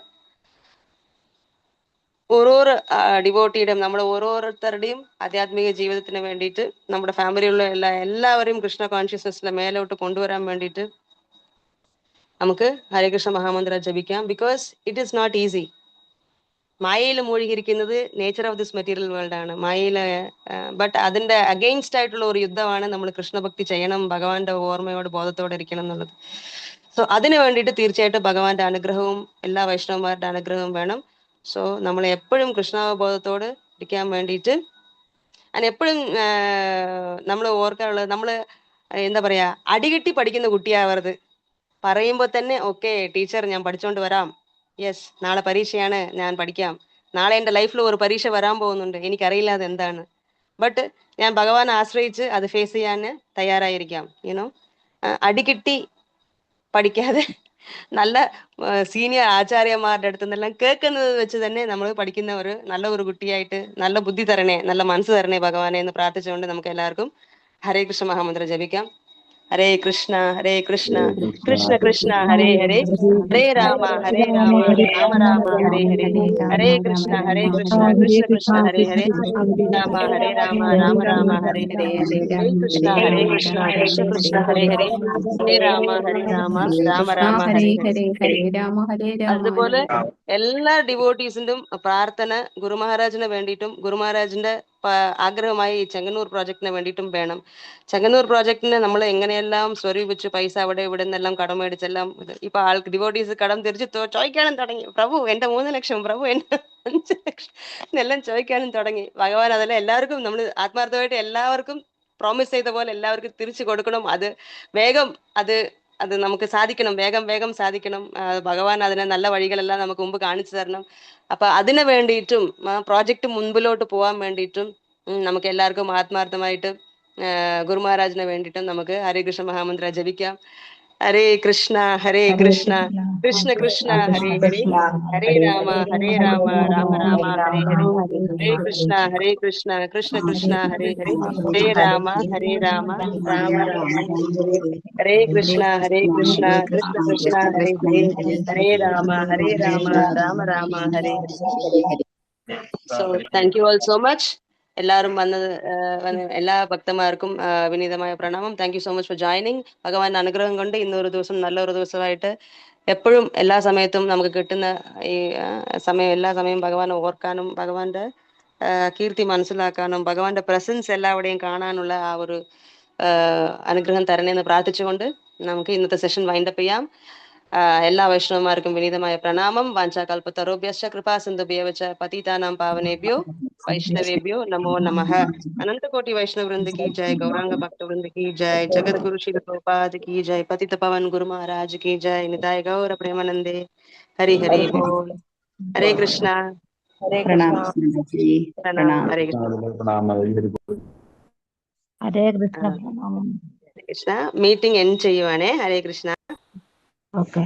ഡിവോട്ടിയുടെയും നമ്മുടെ ഓരോരുത്തരുടെയും ആധ്യാത്മിക ജീവിതത്തിന് വേണ്ടിയിട്ട്, നമ്മുടെ ഫാമിലിയിലുള്ള എല്ലാവരെയും കൃഷ്ണ കോൺഷ്യസ്നെസ്സിലെ മേലോട്ട് കൊണ്ടുവരാൻ വേണ്ടിയിട്ട് നമുക്ക് ഹരേകൃഷ്ണ മഹാമന്ത്ര ജപിക്കാം. Because it is not easy. മായയിൽ മൂழ்കിയിരിക്കുന്നത് nature of this material world ആണ്. മായയിലെ ബട്ട് അതിന്റെ അഗെയിൻസ്റ്റ് ആയിട്ടുള്ള ഒരു യുദ്ധമാണ് നമ്മൾ കൃഷ്ണഭക്തി ചെയ്യണം, ഭഗവാന്റെ ഓർമ്മയോട് ബോധത്തോടെ ഇരിക്കണം എന്നുള്ളത്. സോ അതിനു വേണ്ടിയിട്ട് തീർച്ചയായിട്ടും ഭഗവാന്റെ അനുഗ്രഹവും എല്ലാ വൈഷ്ണവന്മാരുടെ അനുഗ്രഹവും വേണം. സോ നമ്മൾ എപ്പോഴും കൃഷ്ണാവബോധത്തോട് ഇരിക്കാൻ വേണ്ടിയിട്ട് എപ്പോഴും നമ്മൾ ഓർക്കാനുള്ളത്, നമ്മൾ എന്താ പറയാ, അടികിട്ടി പഠിക്കുന്ന കുട്ടിയാവരുത്. പറയുമ്പോൾ തന്നെ ഓക്കെ ടീച്ചർ ഞാൻ പഠിച്ചോണ്ട് വരാം, യെസ് നാളെ പരീക്ഷയാണ് ഞാൻ പഠിക്കാം, നാളെ എൻ്റെ ലൈഫിൽ ഒരു പരീക്ഷ വരാൻ പോകുന്നുണ്ട്, എനിക്കറിയില്ല അത് എന്താണ്, ബട്ട് ഞാൻ ഭഗവാനെ ആശ്രയിച്ച് അത് ഫേസ് ചെയ്യാൻ തയ്യാറായിരിക്കാം. യുനോ, അടികിട്ടി പഠിക്കാതെ നല്ല സീനിയർ ആചാര്യന്മാരുടെ അടുത്ത് നിന്നെല്ലാം കേൾക്കുന്നത് വെച്ച് തന്നെ നമ്മൾ പഠിക്കുന്ന ഒരു നല്ല ഒരു കുട്ടിയായിട്ട്, നല്ല ബുദ്ധി തരണേ, നല്ല മനസ്സ് തരണേ ഭഗവാനെ എന്ന് പ്രാർത്ഥിച്ചുകൊണ്ട് നമുക്ക് എല്ലാവർക്കും ഹരേ കൃഷ്ണ മഹാമന്ത്ര ജപിക്കാം. ഹരേ കൃഷ്ണ കൃഷ്ണ കൃഷ്ണ ഹരേ ഹരേ, ഹരേ രാമ രാമ രാമ ഹരേ ഹരേ, ഹരേ കൃഷ്ണ കൃഷ്ണ കൃഷ്ണ ഹരേ ഹരേ, രാമ രാമ രാമ ഹരേ ഹരേ, ഹരേ കൃഷ്ണ കൃഷ്ണ കൃഷ്ണ ഹരേ ഹരേ, ഹരേ രാമ രാമ രാമ ഹരേ ഹരേ. ഹരേ രാമ ഹരേ രാമ. അതുപോലെ എല്ലാ ഡിവോട്ടീസിന്റെയും പ്രാർത്ഥന ഗുരു മഹാരാജിന് വേണ്ടിയിട്ടും ഗുരു മഹാരാജിന്റെ ആഗ്രഹമായി ഈ ചെങ്ങന്നൂർ പ്രോജക്റ്റിന് വേണ്ടിയിട്ടും വേണം. ചെങ്ങന്നൂർ പ്രോജക്റ്റിന് നമ്മൾ എങ്ങനെയെല്ലാം സ്വരൂപിച്ച് പൈസ അവിടെ ഇവിടെ നിന്നെല്ലാം കടം മേടിച്ചെല്ലാം ഇപ്പൊ ഡിവോട്ടീസ് കടം തിരിച്ച് ചോദിക്കാനും തുടങ്ങി. പ്രഭു എന്റെ 3 ലക്ഷം, പ്രഭു എന്റെ 5 ലക്ഷം എന്നെല്ലാം ചോദിക്കാനും തുടങ്ങി. ഭഗവാൻ അതെല്ലാം എല്ലാവർക്കും നമ്മൾ ആത്മാർത്ഥമായിട്ട് എല്ലാവർക്കും പ്രോമിസ് ചെയ്ത പോലെ എല്ലാവർക്കും തിരിച്ചു കൊടുക്കണം. അത് വേഗം അത് നമുക്ക് സാധിക്കണം, വേഗം സാധിക്കണം. ഭഗവാൻ അതിനെ നല്ല വഴികളെല്ലാം നമുക്ക് മുമ്പ് കാണിച്ചു തരണം. അപ്പൊ അതിനു വേണ്ടിയിട്ടും പ്രോജക്റ്റ് മുൻപിലോട്ട് പോകാൻ വേണ്ടിയിട്ടും നമുക്ക് എല്ലാവർക്കും ആത്മാർത്ഥമായിട്ട് ഗുരു മഹാരാജിനെ വേണ്ടിയിട്ടും നമുക്ക് ഹരേ കൃഷ്ണ മഹാമന്ത്ര ജപിക്കാം. Hare Krishna Krishna Krishna Hare Hare, Hare Rama Rama Rama Hare Hare, Hare Krishna Krishna Krishna Hare Hare, Hare Rama Rama Rama Hare Hare, Hare Krishna Krishna Krishna Hare Hare, Hare Rama Rama Rama Hare Hare. So thank you all so much. എല്ലാവരും വന്നത് എല്ലാ ഭക്തന്മാർക്കും വിനീതമായ പ്രണാമം. Thank you so much for joining. ഭഗവാന്റെ അനുഗ്രഹം കൊണ്ട് ഇന്നൊരു ദിവസം നല്ലൊരു ദിവസമായിട്ട് എപ്പോഴും എല്ലാ സമയത്തും നമുക്ക് കിട്ടുന്ന ഈ സമയം, എല്ലാ സമയവും ഭഗവാനെ ഓർക്കാനും ഭഗവാന്റെ കീർത്തി മനസ്സിലാക്കാനും ഭഗവാന്റെ പ്രസൻസ് എല്ലാവിടെയും കാണാനുള്ള ആ ഒരു അനുഗ്രഹം തരണേന്ന് പ്രാർത്ഥിച്ചുകൊണ്ട് നമുക്ക് ഇന്നത്തെ സെഷൻ വൈൻഡപ്പ് ചെയ്യാം. എല്ലാ വൈഷ്ണവന്മാർക്കും വിനീതമായ പ്രണാമം. വാഞ്ചാകൽപതരോഭ്യശ്ച കൃപാ സിന്ധുഭ്യവച പതിതാനാം പാവനേഭ്യോ വൈഷ്ണവേഭ്യോ നമോ നമഃ. अनंतकोटि वैष्णव वृंद की जय, गौरांग भक्त वृंद की जय, जगत गुरु श्री प्रभुपाद की जय, पतित पावन गुरु महाराज की जय, निताय गौर प्रेमानंदे. हरि हरि बोल. हरे कृष्णा പ്രണാം ജി, प्रणाम. हरे कृष्ण. ഹരേ കൃഷ്ണ. ഹരേ കൃഷ്ണ. മീറ്റിംഗ് എൻഡ് ചെയ്യുവാണേ. ഹരേ കൃഷ്ണ. ഓക്കെ.